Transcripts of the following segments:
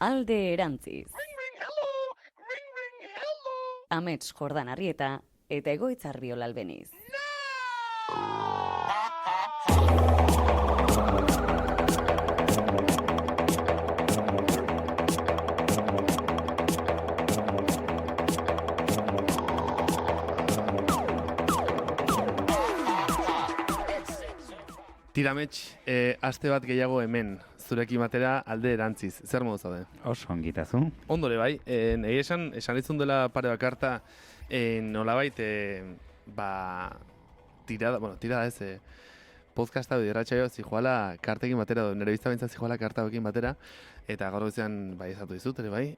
Alde erantziz. Amets Jordan Arrieta eta Egoitzar Biola Albeniz. Tiramets, aste bat gehiago hemen, zurekin batera Alde erantziz. Zer modu zaude? Oso ongitazu. Ondore bai, nahi esan izun dela pare bakarta, nolabait, tirada ez, podcasta edo irratsaio zijoala kartekin batera, nire biztabintzat zijoala kartagoekin batera, eta gaur goizean bai ezatu dizut, ere bai,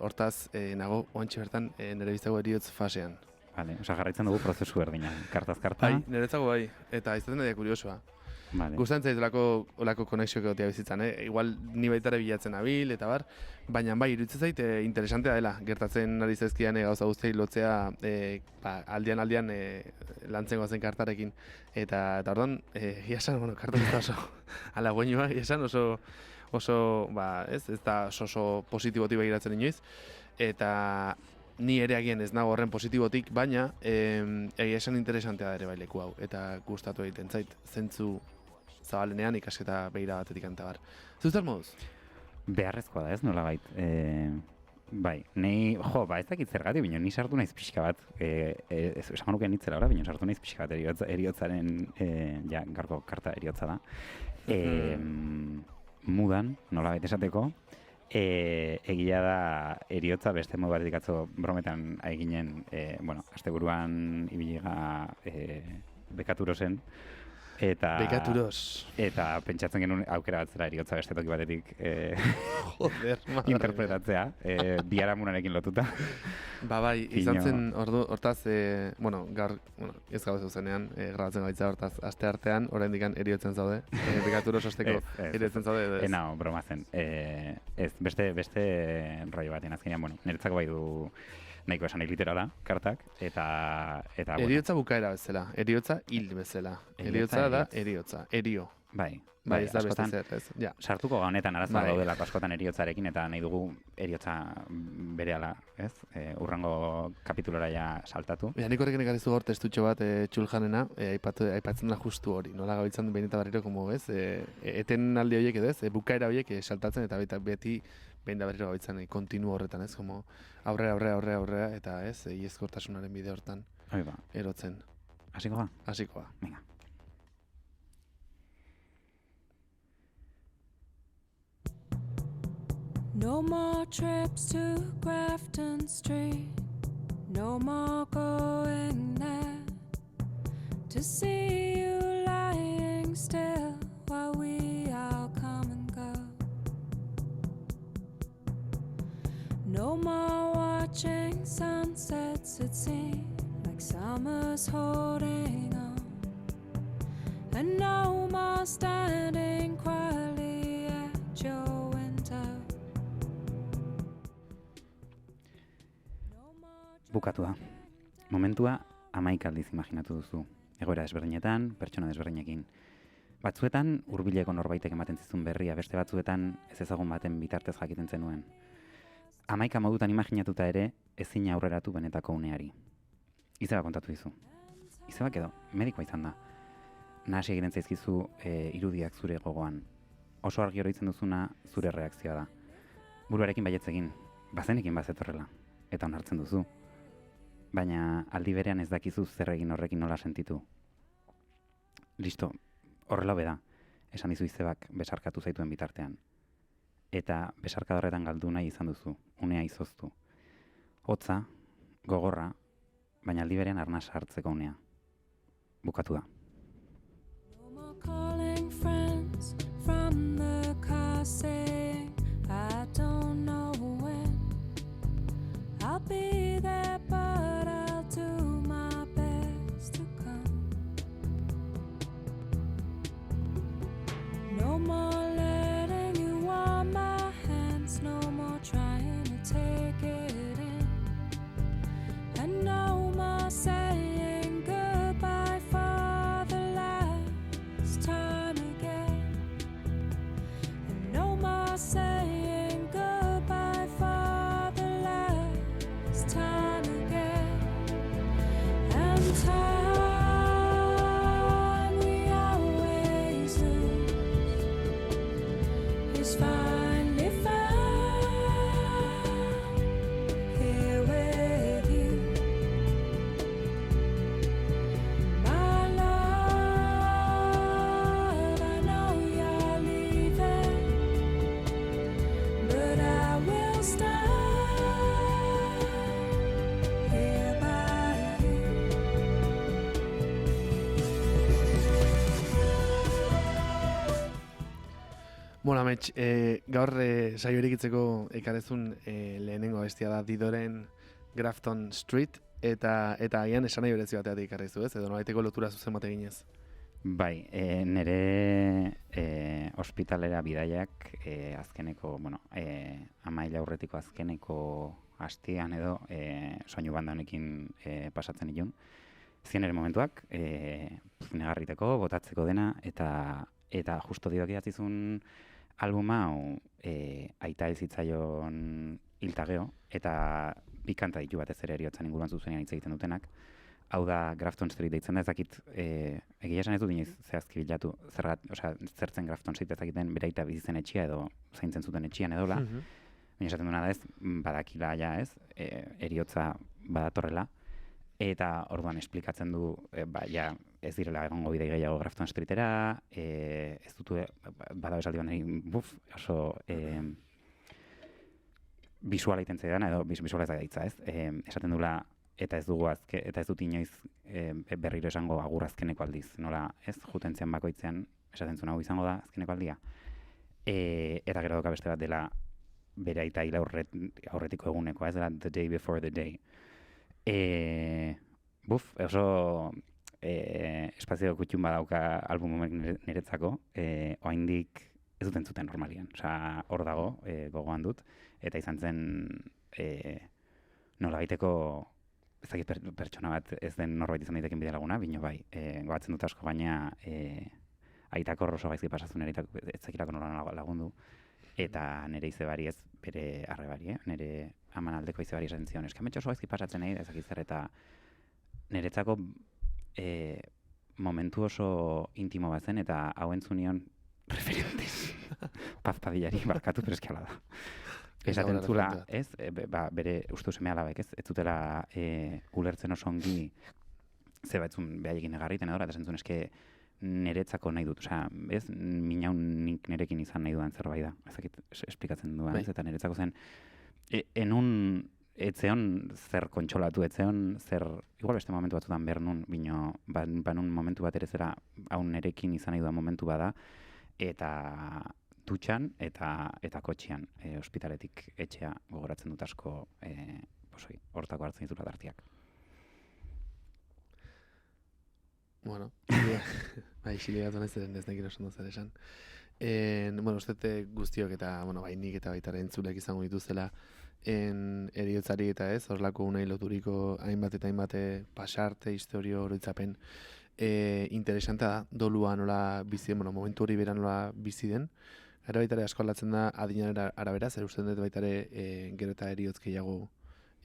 hortaz, nago oantxe bertan nire biztago eriotz fasean. Vale, jarraitzen dugu prozesu berdina, kartaz karta. Bai, niretzako bai, eta izaten da kuriosoa. Vale. Gustatzen zait olako konexio egotea bizitzan, igual ni baitare bilatzen abil eta bar, baina bai iruditzen zait interesantea dela gertatzen ari zaizkian gauza guztiei lotzea aldian lantzen goazen kartarekin eta orduan iasan kartak ez da oso ala guainua iasan oso ez da oso positibotik begiratzen inoiz eta ni ere agian ez nago horren positibotik, baina egia esan interesantea da ere bai leku hau eta gustatu egiten zait zentzu zabalenean ikasketa behira batetik antabar. Zuztar moduz? Beharrezkoa da ez, nolabait. Bai, ez dakit zergatik, bino, ni sartu naiz pixka bat, esan nuke nitzela ora, bino sartu naiz pixka bat eriotzaren, gaurko karta eriotza da. Mudan, nolabait esateko, egia da eriotza beste modu batetik atzo brometan eginen, asteburuan ibiliga Bekaturosen, Bekaturos. Eta pentsatzen genuen aukera batzera eriotza beste toki batetik Joder, madre interpretatzea, biharamunarekin lotuta. Bai, izan zen hortaz, gaur, ez gau zuzenean, grabatzen gaitza hortaz, aste artean, oraindik eriotzen zaude, Bekaturos osteko eriotzen zaude. Nao, broma zen. Ez, beste rollo baten azkenean, niretzako bai du nahiko esan literala, kartak, eta eriotza bukaera bezala, eriotza hil bezala. Eriotza da eriotza, erio. Bai, ez da beste zer, ez. Ja. Sartuko gaunetan arazoa daudelako askotan eriotzarekin, eta nahi dugu eriotza berehala, ez? Urrango kapitulora ja saltatu. Nik horrekin ekarrizu gaur testutxo bat Txuljanena, aipatzen da justu hori, nola gabitzen behin eta barriro, ez? Eten aldi horiek edo ez, bukaera horiek saltatzen, eta beti behin da barriro gabitzen kontinu horretan, ez? Aurrera, eta ez, iezkortasunaren bide hortan erotzen. Hasiko ba? Hasiko ba. Venga. No more trips to Grafton Street, no more going there to see you lying still while we all come and go. No more watching sunsets, it seems like summer's holding on, and no more standing quietly at your window. Bukatu da. Momentua 11 aldiz imaginatu duzu. Egoera desberdinetan, pertsona desberdinekin. Batzuetan hurbileko norbaitek ematen zizun berria, beste batzuetan ez ezagun baten bitartez jakiten zenuen. 11 modutan imaginatuta ere ezin aurreratu benetako uneari. Izeba kontatu dizu. Izebak edo, medikoa izan da. Nahasi egiten zaizkizu irudiak zure gogoan. Oso argi oroitzen duzuna zure reakzioa da. Buruarekin baietzekin, bazenekin bazetorrela, eta onartzen duzu. Baina aldi berean ez dakizu zer egin horrekin nola sentitu. Listo, horrela beda, esan dizu Izebak besarkatu zaituen bitartean. Eta besarka horretan galdu nahi izan duzu, unea izoztu. Hotza, gogorra, baina aldi berean arnasa hartzeko unea. Bukatu da. No more calling friends from the car saying I don't know when I'll be there, but I'll do my best to come. No more letting you warm my hands, no more trying to take it in, and no more saying goodbye for Bueno, Amets, gaur saio erikitzeko ekarezun lehenengo abestia da Didoren Grafton Street, eta agian esan nahi berezi bateatik ekarrizu, ez? Edo nolaiteko lotura zuzen bate ginez. Bai, nire ospitalera bidaiak azkeneko, bueno, amaila aurretiko azkeneko hastian edo soinu banda honekin pasatzen ilun. Zien ere momentuak, negarriteko, botatzeko dena, eta justo Didok idatzizun albuma hau aita hil zitzaion hiltageo, eta bi kanta ditu batez ere eriotzan inguruan zuzenean hitz egiten dutenak. Hau da Grafton Street deitzen da, ez dakit, egia esan ez dut inoiz zehazki bilatu, zertzen Grafton Street ez dakiten bere aita bizitzen etxea edo zaintzen zuten etxean edola. Baina esaten duena da ez, badakila ja ez, eriotza badatorrela, eta orduan esplikatzen du, ja, ez direla egongo bidei gehiago Grafton Streetera, ez dutu, bada esaldi bat oso bisuala iten zeidan, edo bisuala ez da gaitza, ez? Esaten dula, eta ez dut inoiz berriro esango agur azkeneko aldiz, nola, ez? Jutentzean bakoitzean, esaten zuen hau izango da azkeneko aldia. Eta gero doka beste bat dela bere aita hil aurretiko egunekoa, ez dela The Day Before the Day. Oso espazio kutxun badauka album honek niretzako, oraindik ez duten zuten normalian. Osea, hor dago, gogoan dut, eta izan zen nolabaiteko ezagik pertsona bat ez den norbait izan daiteken bide laguna, bino bai, goatzen dut asko baina aitako oso gaizki pasazun ere ez zakilako nola lagundu, eta nire izebari ez bere arrebari, nire amanaldeko izebari esaten zion, eskametxo oso gaizki pasatzen nahi, ezakit zer, eta niretzako momentu oso intimo bat zen, eta hau entzunion referentes. Paz Padillari barkatu, pero eski ala da. Esaten zula, ez, bere uste seme alabek, ez zutela ulertzen oso ongi ze batzun behaiekin negarriten edo, eta esan zuen eske niretzako nahi dut, osea, ez, minaun nik nirekin izan nahi dudan zerbait da, ezakit esplikatzen duan, ez, eta niretzako zen, etzeon zer kontsolatu, etzeon zer, igual beste momentu batzutan behar nun, bino, banun momentu bat ere zera, hau nirekin izan nahi dudan momentu bada, eta dutxan eta kotxean ospitaletik etxea gogoratzen dut asko hortako hartzen ditula dartiak. Bueno, bai, xiligatu nahi zeren ez nekin oso zer esan. Bueno, ustete guztiok eta, bueno, bai nik eta baita entzulek izango dituzela eriotzari eta ez, horlako unai loturiko hainbat eta hainbat pasarte, historio, oroitzapen interesantea da, dolua nola bizi den, bueno, momentu hori bera nola bizi den. Gara baitare asko aldatzen da adinaren arabera, zer usten dut baitare gero eta eriotz gehiago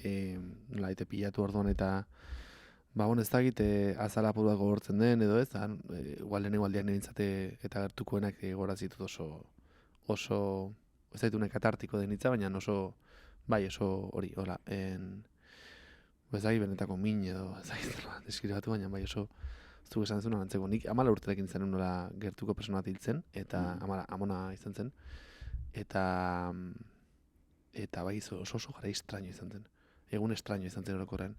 nola ite pilatu orduan eta ez dakit azala apur bat gogortzen den edo ez, igual lehenengo aldiak nintzate eta gertukoenak gorazitut oso ez daitunek katartiko denitza, baina oso hori, hola, ez dakit benetako min edo ez dakit deskribatu, baina bai oso zuk esan dezuna antzeko. Nik 14 urterekin zen nola gertuko persona bat hiltzen, eta amona izan zen, eta bai oso gara estraño izan zen. Egun estraño izan zen orokorren.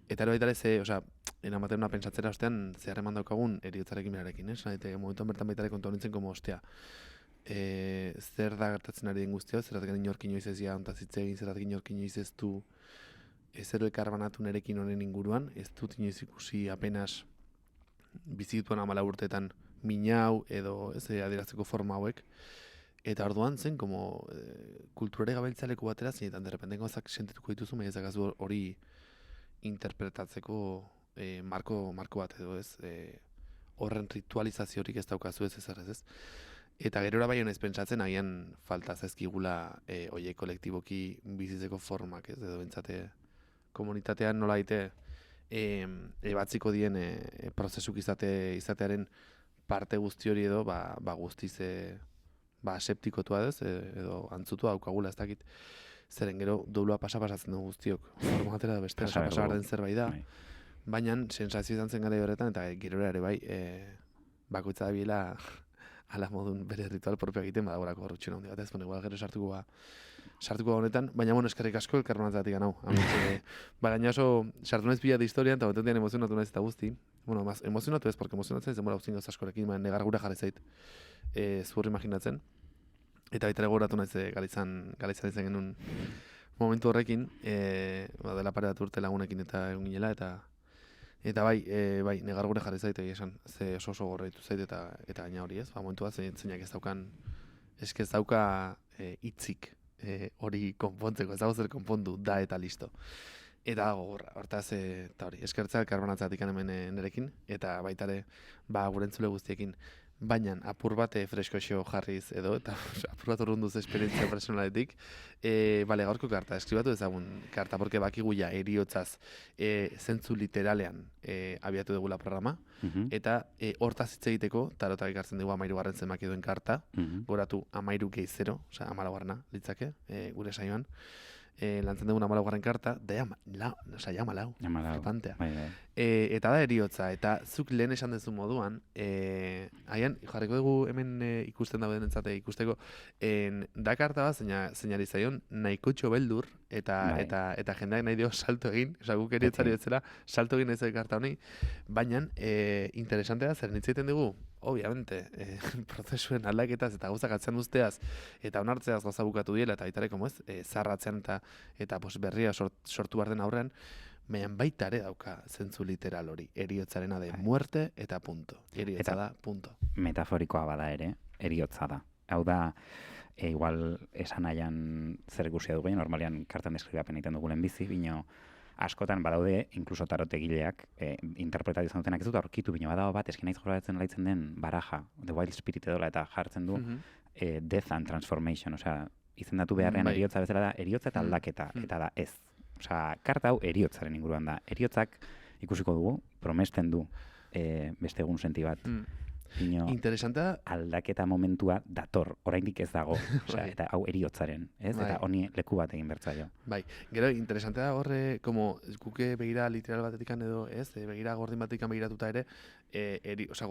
Eta ero baita ere enamaten una pentsatzera ostean zehar eman daukagun eriotzarekin berarekin, momentuan bertan baita ere kontu honintzen como, ostia, zer da gertatzen ari den guztia, zerratik inork inoiz ez ontazitze egin, zerratik inork inoiz ez du zero elkarbanatu nerekin honen inguruan, ez dut inoiz ikusi apenas bizituan 14 urteetan minau edo ez adierazteko forma hauek, eta orduan zen como kulturare gabiltzaleko batera zinetan derrependen gauzak sentituko dituzu, baina ezakazu hori interpretatzeko marko bat edo ez, horren ritualizaziorik ez daukazu ez ez. Eta gerora bai honez pentsatzen agian falta zaizkigula oie kolektiboki bizitzeko formak ez, edo bentsate komunitatean nola daite ebatziko dien prozesuk izatearen parte guzti hori edo guztiz aseptikotua ez, edo antzutua daukagula ez dakit. Zeren gero doulua pasatzen dugu guztiok. Formatera da beste, pasa den zerbait da. Baina sensazio izan zen gara horretan, eta gerora ere bai, bakoitza da biela ala modun bere ritual propio egiten, badagorako horretxuna hundi bat ez, igual gero sartuko honetan, baina eskerrik asko elkarbanatzatik ganau. Gaina oso sartu naiz pila de historian, eta batean emozionatu naiz eta guzti. Emozionatu ez, porque emozionatzen ez demora uzin gauz askorekin, negar gure jarri zait zuhur imaginatzen. Eta baita ere gogoratu naiz Galizan izan genuen momentu horrekin, dela pare bat urte lagunekin eta egon ginela, eta bai, negar gure jarri zait esan, ze oso gorreitu zait eta gaina hori ez, momentua zeinak ez daukan, eske ez dauka hitzik hori konpontzeko, ez dago zer konpondu, da eta listo. Eta gogorra, hortaz, eta hori, eskertzea karbonatzatik hemen nerekin, eta baitare, gure entzule guztiekin, baina apur bat freskoxo jarriz edo, eta apur bat urrunduz esperientzia personaletik, gaurko karta, eskribatu ezagun karta, porque bakigu ja eriotzaz zentzu literalean abiatu dugula programa, eta hortaz hitz egiteko, tarotak ekartzen dugu 13. zenbaki duen karta, goratu 13 gehi 0, osea 14 litzake, gure saioan, lantzen dugun 14. karta, da jama lau, flipantea. Eta da eriotza, eta zuk lehen esan duzu moduan, haian, jarriko dugu hemen ikusten dauden entzate ikusteko, da karta bat, zeinari zaion, nahikotxo beldur, eta jendeak nahi dio salto egin, oza, guk eriotzari etzela, salto egin ez karta honi, baina, interesantea zer nitzaiten dugu, obviamente, prozesuen aldaketaz eta gauzak atzean usteaz, eta onartzeaz gauza bukatu diela, eta baitare, como ez, zarratzean eta berria sortu behar den aurrean, baina baita ere dauka zentzu literal hori, eriotzarena de muerte eta punto. Eriotza da, punto. Metaforikoa bada ere, eriotza da. Hau da, igual esan nahian zer ikusia dugu, normalian kartan deskribapen egiten dugulen bizi, bino askotan badaude, inkluso tarotegileak, interpretatu izan dutenak ez dut aurkitu, bino badago bat, eskin naiz joratzen laitzen den baraja, The Wild Spirit edola, eta jartzen du Death and Transformation, osea, izendatu beharrean eriotza bezala da, eriotza eta aldaketa, eta da ez. Osea, karta hau eriotzaren inguruan da. Eriotzak ikusiko dugu, promesten du beste egun senti bat. Ino, interesantea, aldaketa momentua dator, oraindik ez dago. Osea, eta hau eriotzaren, ez? Eta honi leku bat egin bertzaio. Bai, gero, interesantea horre, como, guke begira literal batetikan edo, ez? Begira gordin batetikan begiratuta ere,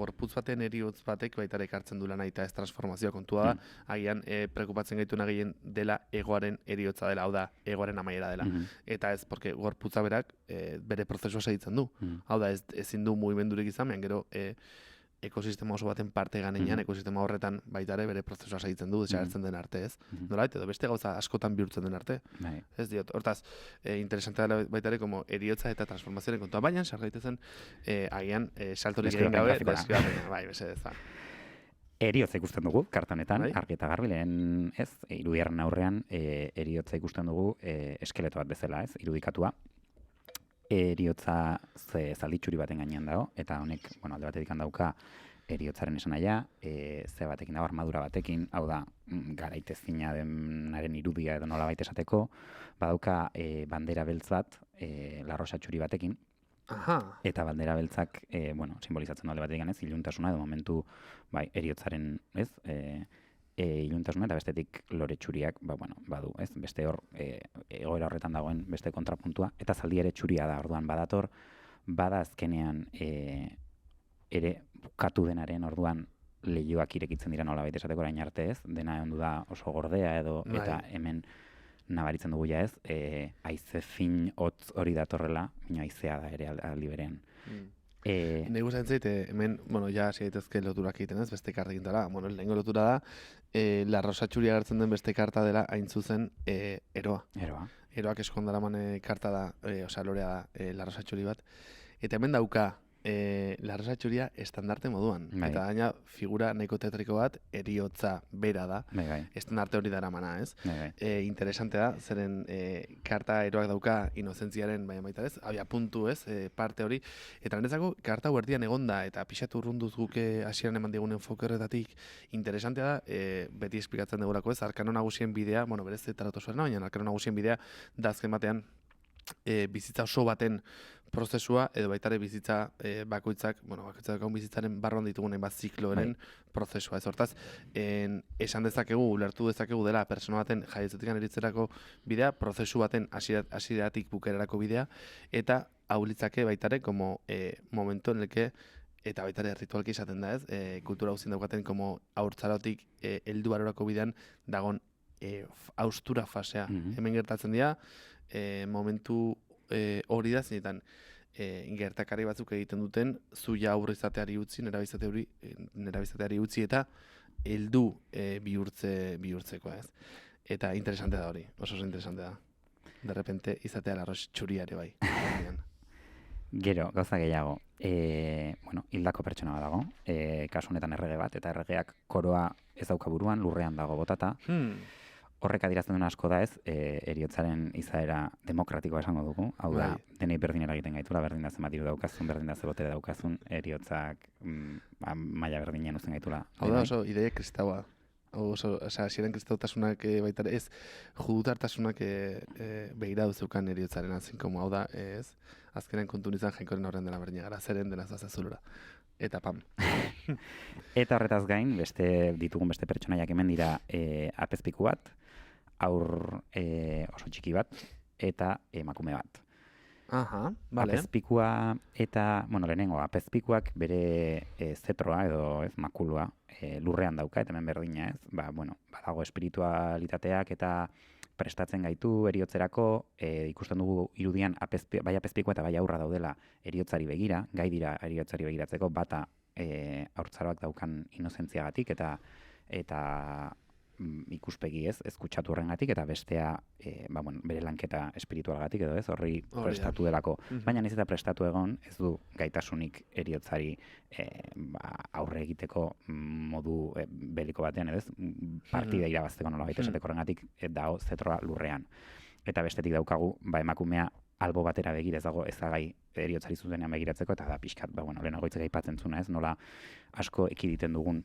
gorputz baten eriotz batek baita ere ekartzen du lana eta ez transformazioa kontua da, agian prekupatzen gaituen agien dela egoaren eriotza dela, hau da, egoaren amaiera dela. Eta ez, porque gorputza berak bere prozesua segitzen du. Hau da, ezin du mugimendurik izan, gero ekosistema oso baten parte ganean, ekosistema horretan baita ere bere prozesua segitzen du, desagertzen den arte, ez? Nolait, edo beste gauza askotan bihurtzen den arte. Ez diot, hortaz, interesantea dela baita ere como eriotza eta transformazioaren kontua, baina sargaitezen agian saltorik egin gabe, bai, mesedez, da. Eriotza ikusten dugu, kartanetan, argi eta garbi, lehen, ez, irudiaren aurrean, eriotza ikusten dugu eskeleto bat bezala, ez, irudikatua. Eriotza zalditxuri baten gainean dago, eta honek, alde batetik dauka eriotzaren esan nahia, ze batekin dago, armadura batekin, hau da, garaitezina denaren irudia edo nola baita esateko, badauka bandera beltz bat, larrosa txuri batekin, eta bandera beltzak, simbolizatzen du alde batetik ez, iluntasuna, edo momentu, eriotzaren, ez, iluntasuna, eta bestetik lore txuriak, badu, ez, beste hor, egoera horretan dagoen beste kontrapuntua, eta zaldi ere txuria da, orduan, badator, bada azkenean ere bukatu denaren, orduan, lehioak irekitzen dira nola baita esateko orain arte ez, dena ondu da oso gordea edo, eta hemen nabaritzen dugu ja ez, haize fin hotz hori datorrela, baina haizea da ere aldi berean. Nei gustatzen zait, hemen, ja hasi daitezke loturak egiten ez, beste kartekin dela. Lehengo lotura da, la rosa txuria agertzen den beste karta dela hain zuzen eroa. Eroak eskondaraman karta da, lorea da, la rosa txuri bat. Eta hemen dauka, la rosa txuria estandarte moduan. Eta gaina figura nahiko teatriko bat, eriotza bera da. Estandarte hori dara mana, ez? Interesante da, zeren karta eroak dauka inozentziaren, baina baita ez, abia puntu ez, parte hori. Eta niretzako, karta huerdian egonda, eta pixatu urrunduz guke hasieran eman digunen enfoke horretatik, interesantea da, beti esplikatzen dugulako ez, arkano nagusien bidea, berez taratosuaren, baina arkano nagusien bidea, da azken batean, bizitza oso baten prozesua, edo baitare bizitza bakoitzak bizitzaren barruan ditugun hainbat zikloren prozesua. Ez hortaz, esan dezakegu, ulertu dezakegu dela pertsona baten jaiotzetik eritzerako bidea, prozesu baten hasieratik bukerarako bidea, eta hau litzake baitare, como momento en el que, eta baitare ritualki izaten da ez, kultura guztien daukaten, como haurtzarotik heldu barorako bidean dagon haustura fasea. Hemen gertatzen dira, momentu hori da zinetan gertakari batzuk egiten duten zuia aurre izateari utzi, nerabizateari utzi eta heldu bihurtzeko, ez? Eta interesante da hori, oso interesante da. De repente izatea larroz txuriare bai. Gero, gauza gehiago, hildako pertsona bat dago, kasu honetan errege bat, eta erregeak koroa ez dauka buruan, lurrean dago botata. Horrek adierazten duen asko da ez, heriotzaren izaera demokratikoa esango dugu. Hau da, denei berdin eragiten gaitula, berdin da zenbat diru daukazun, berdin da ze botere daukazun, heriotzak maila berdinen uzten gaitula. Hau da oso ideia kristaua. Oso, ziren kristautasunak baita ez, judutartasunak behira duzeukan heriotzaren azin, como hau da, ez, azkenen kontun izan jainkoren horren dela berdina gara, zeren dela zazazulora. Eta pam. Eta horretaz gain, ditugun beste pertsonaiak hemen dira apezpiku bat, aur oso txiki bat, eta emakume bat. Aha, bale. Apezpikua eta, lehenengo, apezpikuak bere zetroa edo makulua lurrean dauka, eta hemen berdina ez, badago espiritualitateak eta prestatzen gaitu eriotzerako, ikusten dugu irudian bai apezpikua eta bai aurra daudela eriotzari begira, gai dira eriotzari begiratzeko, bata haurtzaroak daukan inozentziagatik eta ikuspegi ez kutsatu horrengatik, eta bestea bere lanketa espiritualgatik edo ez, horri prestatu delako. Baina ez eta prestatu egon, ez du gaitasunik eriotzari aurre egiteko modu beliko batean, edo ez, partida irabazteko nola baita esateko horrengatik dago zetroa lurrean. Eta bestetik daukagu, emakumea albo batera begira ez dago ezagai eriotzari zuzenean begiratzeko, eta da pixkat, lehenago itzek aipatzen zuna ez, nola asko ekiditen dugun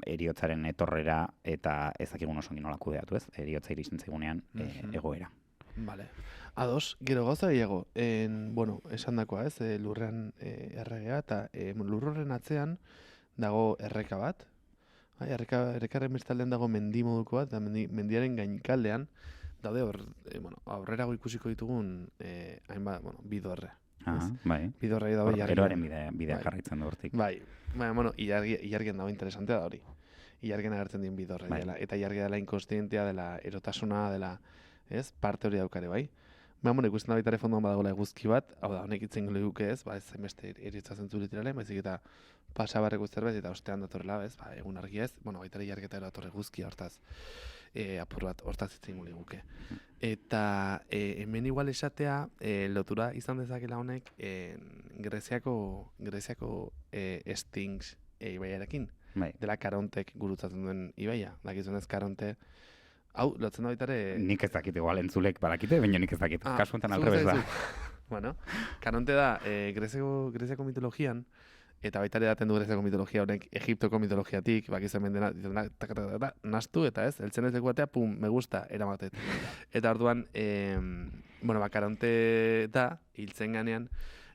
eriotzaren etorrera eta ezakigun oso nola kudeatu ez, eriotza iristen zaigunean egoera. Vale. Ados, gero gauza gehiago, esan dakoa ez, lurrean erregea, eta lurroren atzean dago erreka bat, errekaren bestaldean dago mendi moduko bat, eta mendiaren gainkaldean daude aurrerago ikusiko ditugun bidorre. Bai. Bidorrei dago ilargian. Eroaren bidea jarraitzen du hortik. Bai, ilargian dago interesantea da hori. Ilargian agertzen dien bidorrei dela. Eta ilargia dela inkonstientea, dela erotasuna, dela, ez, parte hori daukare, bai. Ikusten da baita ere fondoan badagoela eguzki bat, hau da, honek itzen guleguke ez, ez zainbeste eriotza zentzu literalen, baizik eta pasabarreko zerbait eta ostean datorrela, ez, egun argia ez, baita ere ilargeta eratorre eguzki hortaz. Apur bat, hortaz itzen guleguke. Eta hemen igual esatea, lotura izan dezakela honek Greziako Stings ibaiarekin. Dela Karontek gurutzatzen duen ibaia. Dakizunez Karonte, hau, lotzen da baitare... Nik ez dakit, igual entzulek badakite, baina nik ez dakit. Kasu enten alrebez da. Bueno, Karonte da Greziako mitologian, eta baita ere daten du Greziako mitologia honek Egiptoko mitologiatik, bakizen mendena, nastu eta ez, eltzen ez batea, pum, me gusta, eramatet. Eta orduan, Karonte da, hiltzen ganean,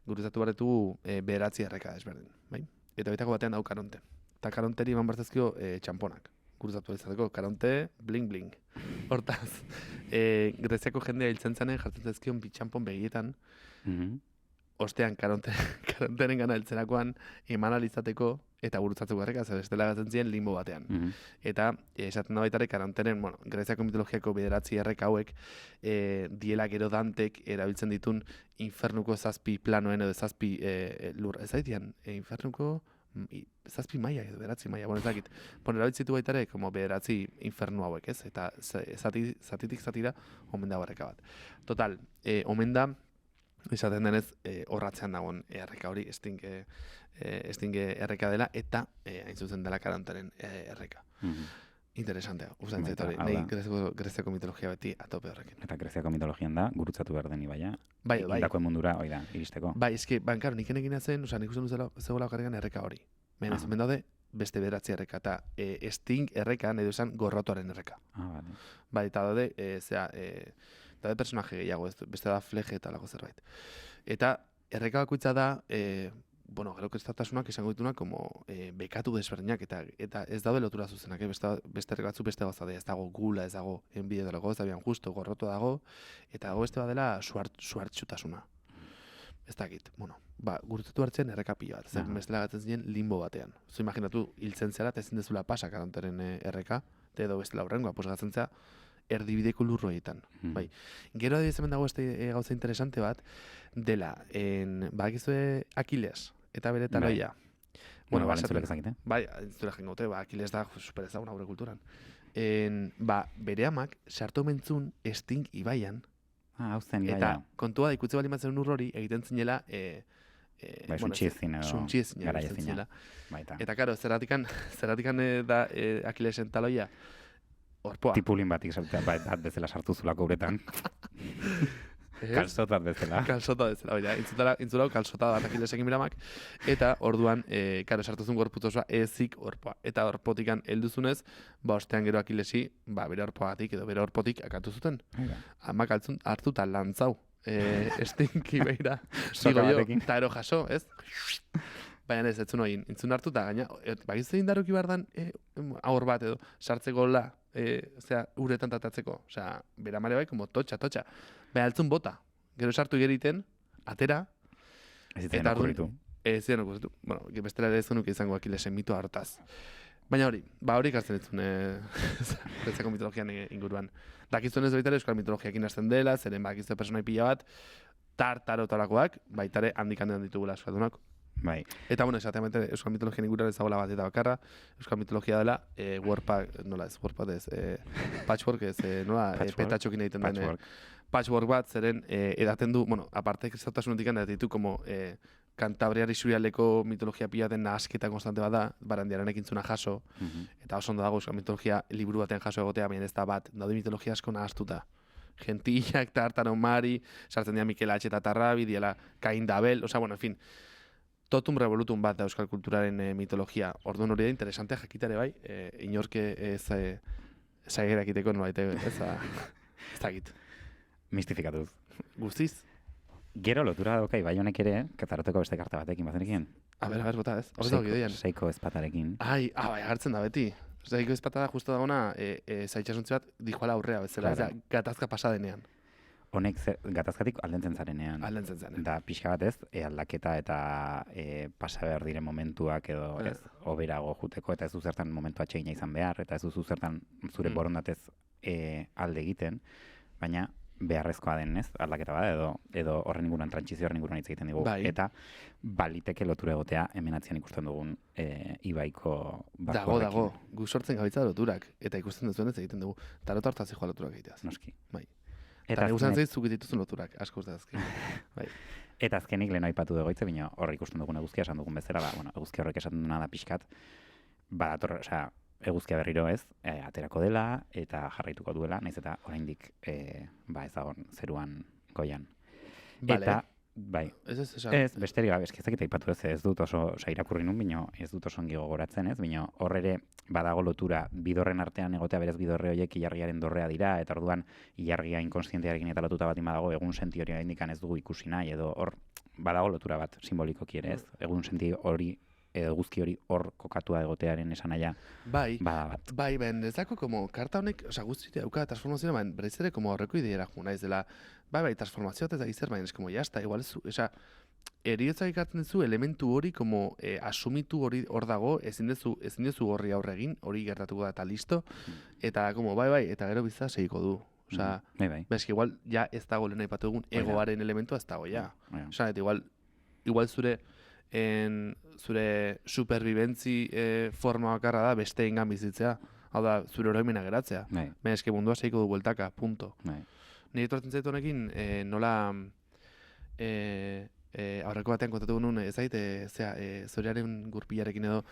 gurutzatu baretu bederatzi erreka desberdin, bai? Eta baitako batean dau Karonte. Eta Karonteri eman bartezkio txamponak. Gurutzatu izateko, Karonte, bling bling. Hortaz, Greziako jendea hiltzen zanen jartzen zezkion bitxampon begietan, ostean Karonteren gana heltzerakoan eman alizateko eta gurutzatzeko erreka, zer bestela gatzen ziren limbo batean. Eta esaten da baitare Karonteren, Greziako mitologiako bederatzi erreka hauek diela gero Dantek erabiltzen ditun infernuko zazpi planoen edo zazpi lur, ez daitean, infernuko zazpi maia edo bederatzi maia, ez dakit. Erabiltzitu baitare, como bederatzi infernu hauek, ez? Eta zatitik zatira omen da horreka bat. Total, omen da, esaten denez, horratzean dagoen erreka hori, estinge erreka dela, eta hain zuzen dela Karonteren erreka. Interesantea, ustean zaitu hori, nahi Greziako mitologia beti atope horrekin. Eta Greziako mitologian da, gurutzatu behar den ibaia, bai. Hildako mundura, hoi da, iristeko. Bai, karo, nik enekin zen, nik uste zegoela okarregan erreka hori. Baina ez daude, beste bederatzi erreka, eta Sting erreka, nahi duzan gorrotoaren erreka. Bale. Bai, eta daude, daude personaje gehiago, beste da Fleje eta lago zerbait. Eta erreka bakoitza da, gero kristatasunak izango ditunak como bekatu desberdinak eta ez daude lotura zuzenak, beste erreka batzu beste gauza da, ez dago gula, ez dago enbide dela goz, dabian justo, gorroto dago, eta dago beste badela suartxutasuna. Ez dakit, gurutzatu hartzen erreka pila bat, zer bestela gatzen ziren limbo batean. Zu imaginatu, hiltzen zera, eta ezin dezula pasa Karonteren erreka, edo bestela horrengoa, gatzen zera, erdibideko lurroetan. Bai. Gero adibidez hemen dago gauza interesante bat, dela, badakizue Akiles eta bere taloia. Bueno, esaten- entzulek ezakite. Bai, entzulek jengote, Aquiles da super ezaguna gure kulturan. Bere amak sartu mentzun Sting ibaian, Hau zen, eta kontua da ikutze bali matzen ur hori egiten zinela, Bai, suntsiezin edo suntsiezina garaiezina. egiten zinela. Baita. Eta karo, zerratikan da Aquilesen taloia, orpoa. Tipulin batik bat bezala sartu zulako uretan. Kalsot bat bezala. Kalsota bezala, oia, intzulau kalsota bat Akilesekin biramak, eta orduan, karo, sartuzun gorputz osoa ezik orpoa. Eta orpotikan helduzunez, ostean gero Akilesi, bere orpoagatik edo bere orpotik akatu zuten. Amak hartuta lantzau, estinki behira, Soka digo jo, batekin. eta ero jaso, ez? Baina ez, etzun hori, intzun hartuta, gaina, bakizu egin daruki behar dan, aur bat edo, sartzeko la, uretan tratatzeko, osea, bera mare bai, como totxa. Baina altzun bota, gero sartu geriten, atera, Ez zitzen Eta okurritu. ez ziren okurritu. Bueno, bestela ere ez nuke izango Akilesen mito hartaz. Baina hori ikartzen ditzun, bezako mitologian inguruan. Dakizuen ez baita ere euskal mitologiakin hasten dela, zeren bakizue personai pila bat, tarotarakoak, baitare handikan ditugula euskaldunak. Bai. Eta bueno, esatean euskal mitologian inguruan ez dagoela bat eta bakarra, euskal mitologia dela, patchwork ez, petatxokin egiten den, patchwork bat, zeren edaten du, bueno, aparte kristautasunetik edaten como Kantabriar isurialeko mitologia pila den nahasketa konstante bat da, Barandiaren ekintzuna jaso, eta oso ondo dago euskal mitologia liburu baten jaso egotea, baina ez da bat, daude mitologia asko nahaztuta. Gentillak eta hartan Mari, sartzen dira Mikel H. eta Tarrabi, diela Kain da Abel, osea, bueno, en fin, totum revolutum bat da euskal kulturaren mitologia. Orduan hori da interesantea jakitare bai, inorke ez zaigerak iteko nolait, ez dakit. Mistifikatuz. Guztiz? Gero lotura daukai bai honek ere, kataroteko beste karta batekin bazenekin. A ber, bota ez. Hor dago gidoian. Seiko ezpatarekin. Bai, hartzen da beti. Seiko ezpata da justo dagona, zaitxasuntzi bat dijoala aurrea bezala, Claro. gatazka pasadenean. Honek gatazkatik aldentzen zarenean. Aldentzen zen. Da pixka bat ez, aldaketa eta pasa behar diren momentuak edo ez, oberago juteko, eta ez du zertan momentu atsegina izan behar, eta ez du zertan zure borondatez alde egiten, baina beharrezkoa den, ez, aldaketa bada, edo horren inguruan, trantsizio horren inguruan hitz egiten dugu. Bai. Eta baliteke lotura egotea hemen atzean ikusten dugun ibaiko Dago, gu sortzen gabitza loturak, eta ikusten duzuen ez egiten dugu. Tarot hartaz joa loturak egiteaz. Noski. Bai. Eta Eta negutzen azkenik, zaiz zuk dituzun loturak, asko uste dazki. Bai. eta azkenik lehen aipatu dugu itze, baina hor ikusten dugun eguzkia esan dugun bezala, eguzkia horrek esaten duna da pixkat, badator, osea, eguzkia berriro ez, aterako dela eta jarraituko duela, naiz eta oraindik ez dagoen zeruan goian. Vale. Eta, bai, ez, besterik gabe, eskizak eta aipatu ez dut oso, irakurri nun, bino ez dut oso ongi gogoratzen ez, bino hor ere badago lotura bidorren artean egotea berez bidorre horiek ilargiaren dorrea dira, eta orduan ilargia inkonstientearekin eta lotuta bat badago egun senti hori indikan ez dugu ikusi nahi, edo hor badago lotura bat simbolikoki ere ez, egun senti hori edo guzki hori hor kokatua egotearen esanaia Bai, bada bat. bai, ben, ez dako, como, karta honek, oza, guztitea dauka transformazioa, ben, berez ere, como, horreko ideiera juna, ez dela, bai, transformazioa ez da gizzer, baina, ez, como, jazta, igual, oza, eriotzak ikartzen duzu elementu hori, como, asumitu hori hor dago, ezin dezu horri aurre egin, hori gertatuko da eta listo, eta, como, bai, eta gero bizitza segiko du. Osa, Bai. bezki, igual, ja ez dago lehen aipatu egun, egoaren elementua ez dago, ja. Bai. Osa, eta igual zure superbibentzi forma bakarra da besteengan bizitzea. Hau da, zure oroimena geratzea. Bai. Baina eske mundua seiko du bueltaka, punto. Bai. Nire etortzen zaitu honekin, nola aurreko batean kontatu nuen, ez zait, zorearen gurpilarekin edo,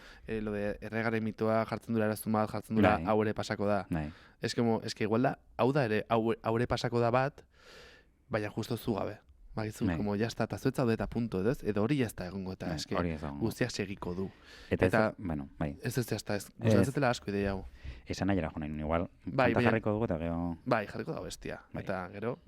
lo de erregaren mitoa jartzen dura eraztun bat, jartzen dura Bai. haure pasako da. Bai. Eske igual da, hau da ere, haure pasako da bat, baina justo zu gabe. Bagizu, Bai. como jazta, eta zuetza da eta punto, edo hori jazta egongo, eta eske Hori ez dago. guztiak segiko du. Eta bueno, bai. Ez jazta, gustatzen zutela asko ideia hau. Esan nahiera jo nahi nuen, igual, Bai, kanta baina- jarriko dugu eta gero... Bai, jarriko da bestia. Bai. Eta gero,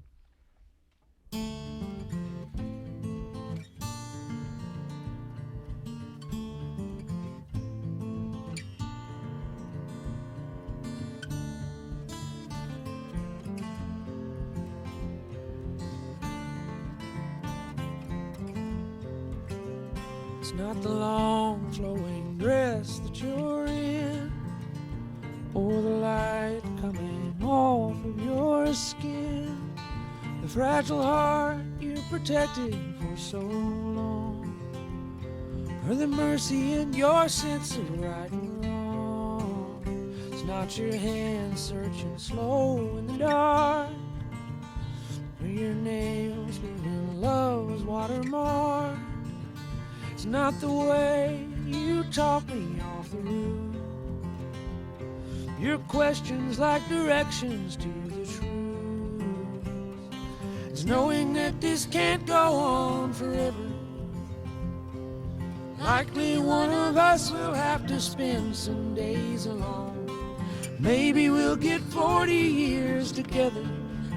It's not the long flowing dress that you're in, or the light coming off of your skin, the fragile heart you protected for so long. or the mercy in your sense of right and wrong. It's not your hand searching slow in the dark, or your nails leaving love's watermark. It's not the way you talk me off the roof, your questions like directions to the truth. It's knowing that this can't go on forever. Likely one of us will have to spend some days alone. Maybe we'll get 40 years together,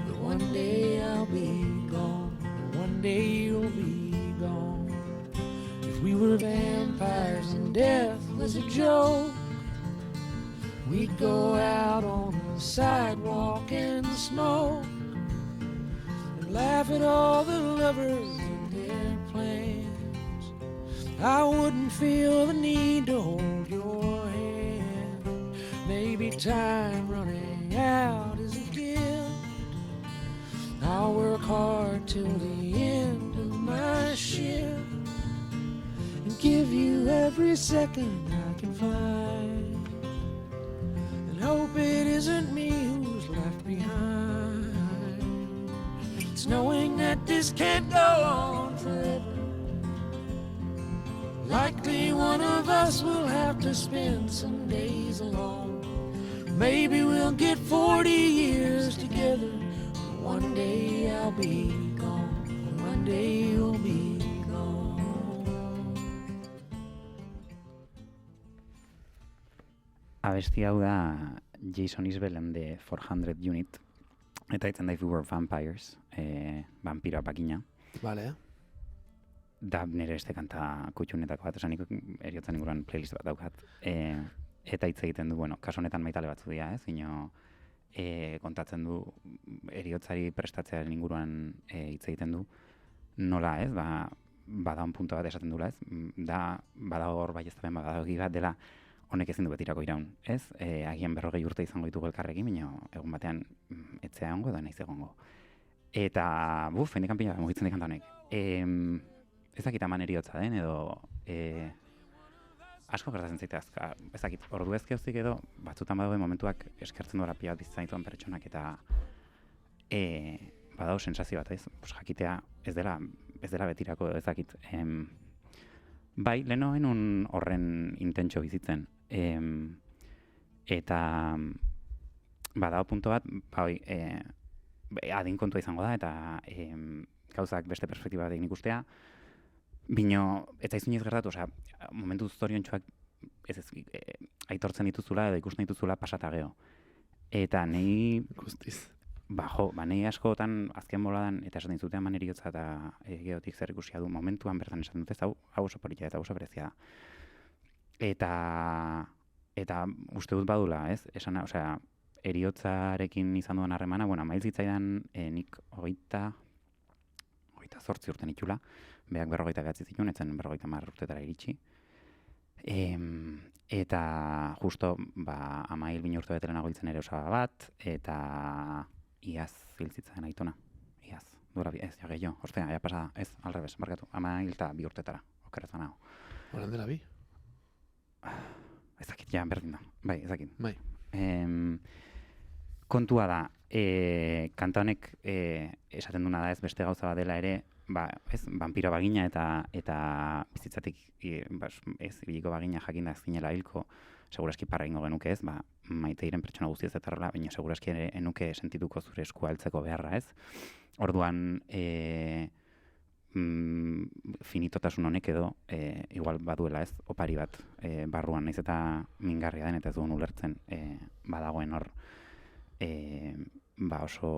but one day I'll be gone, one day you'll be gone. If we were vampires and death was a joke, we'd go out on the sidewalk and smoke, and laugh at all the lovers and their plans. I wouldn't feel the need to hold your hand. Maybe time running out is a gift. I'll work hard till the end of my shift, and give you every second I can find, and hope it isn't me who's left behind. It's knowing that this can't go on forever. Likely one of us will have to spend some days alone. Maybe we'll get 40 years together. One day I'll be gone, one day you'll be gone. Abesti hau da Jason Isbell and the 400 Unit, eta itzen da If We Were Vampires, vampiro apakina. Vale, Da nire este kanta kutxunetako bat, esanik eriotzen inguruan playlist bat daukat. Eta hitz egiten du, bueno, kasu honetan maitale batzu dira, ino kontatzen du eriotzari prestatzearen inguruan hitz egiten du. Nola, ez, bada un punto bat esaten dula, ez, badago hor baieztapen badagogi bat dela honek ezin du betirako iraun, ez? Agian 40 urte izango ditugu elkarrekin, baina egun batean etzea egongo edo naiz egongo. Eta, hendikan pila mugitzen dikanta honek. Ez dakit aman eriotza den, edo asko gertatzen zaite ez dakit, ordu ezkeoztik edo batzutan badago momentuak eskertzen duela pila bat bizitzen dituen pertsonak, eta badago sensazio bat, ez? Jakitea ez dela betirako, ez dakit. Bai, lehenoen horren intentxo bizitzen. Eta badago punto bat, adin kontua izango da, eta gauzak beste perspektiba batekin ikustea, bino, ez zaizun ez gertatu, momentu zoriontsuak aitortzen dituzula edo ikusten dituzula pasata geho. Eta nahi... Guztiz. Nahi askotan azken boladan, eta esaten zutean maneriotza eta geotik zer ikusia du momentuan bertan esaten dute, hau oso politia eta oso berezia da. Eta uste dut badula, ez? Esana, eriotzarekin izan duan harremana, mail zitzaidan nik 28 urten itxula, beak 49 zituen, etzen 50 urtetara iritsi. Eta justo, 10 urte betelenago hiltzen ere osaba bat, eta iaz hiltzitzen aitona. Iaz, duela, ez, gehiago, ostea, pasada, ez, alrebez, barkatu, 10 hilta 2 urtetara, okerretan hau. Horan dela bi? Ez dakit, ja, berdin da, bai, ez dakit. Bai. Kontua da, kanta honek esaten duna da ez beste gauza bat dela ere, ez, vampiro bagina eta bizitzatik ez ibiliko bagina jakinda ez ginela hilko, seguraski parra ingo genuke ez, maite diren pertsona guztiez eta horrela, baina seguraski enuke sentituko zure eskua heltzeko beharra ez. Orduan, finitotasun honek edo, igual baduela ez, opari bat barruan, naiz eta mingarria den eta ez duen ulertzen badagoen hor, oso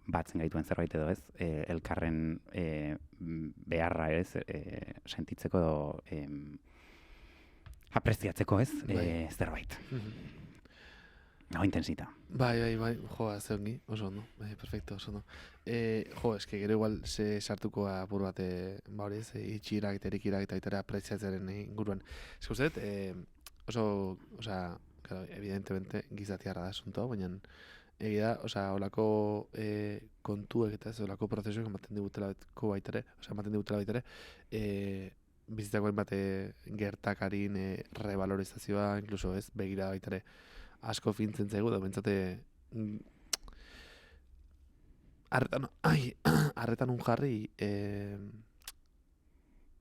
batzen gaituen zerbait edo ez, elkarren beharra ez, sentitzeko edo apreziatzeko ez, zerbait. Intensita. Bai, zeungi, oso ondo, perfecto, oso ondo. Eske gero igual se sartuko apur bat, hori ez, itxirak eta erikirak eta itera apreziatzaren inguruan. Ez guztet, oso, claro, evidentemente gizatiarra da asunto, baina egia da, holako kontuek eta ez, holako prozesuak ematen digutela baitere, bizitzako hainbat gertakarin revalorizazioa, inkluso ez, begira baita ere asko fintzen zaigu, da bentsate harretan un jarri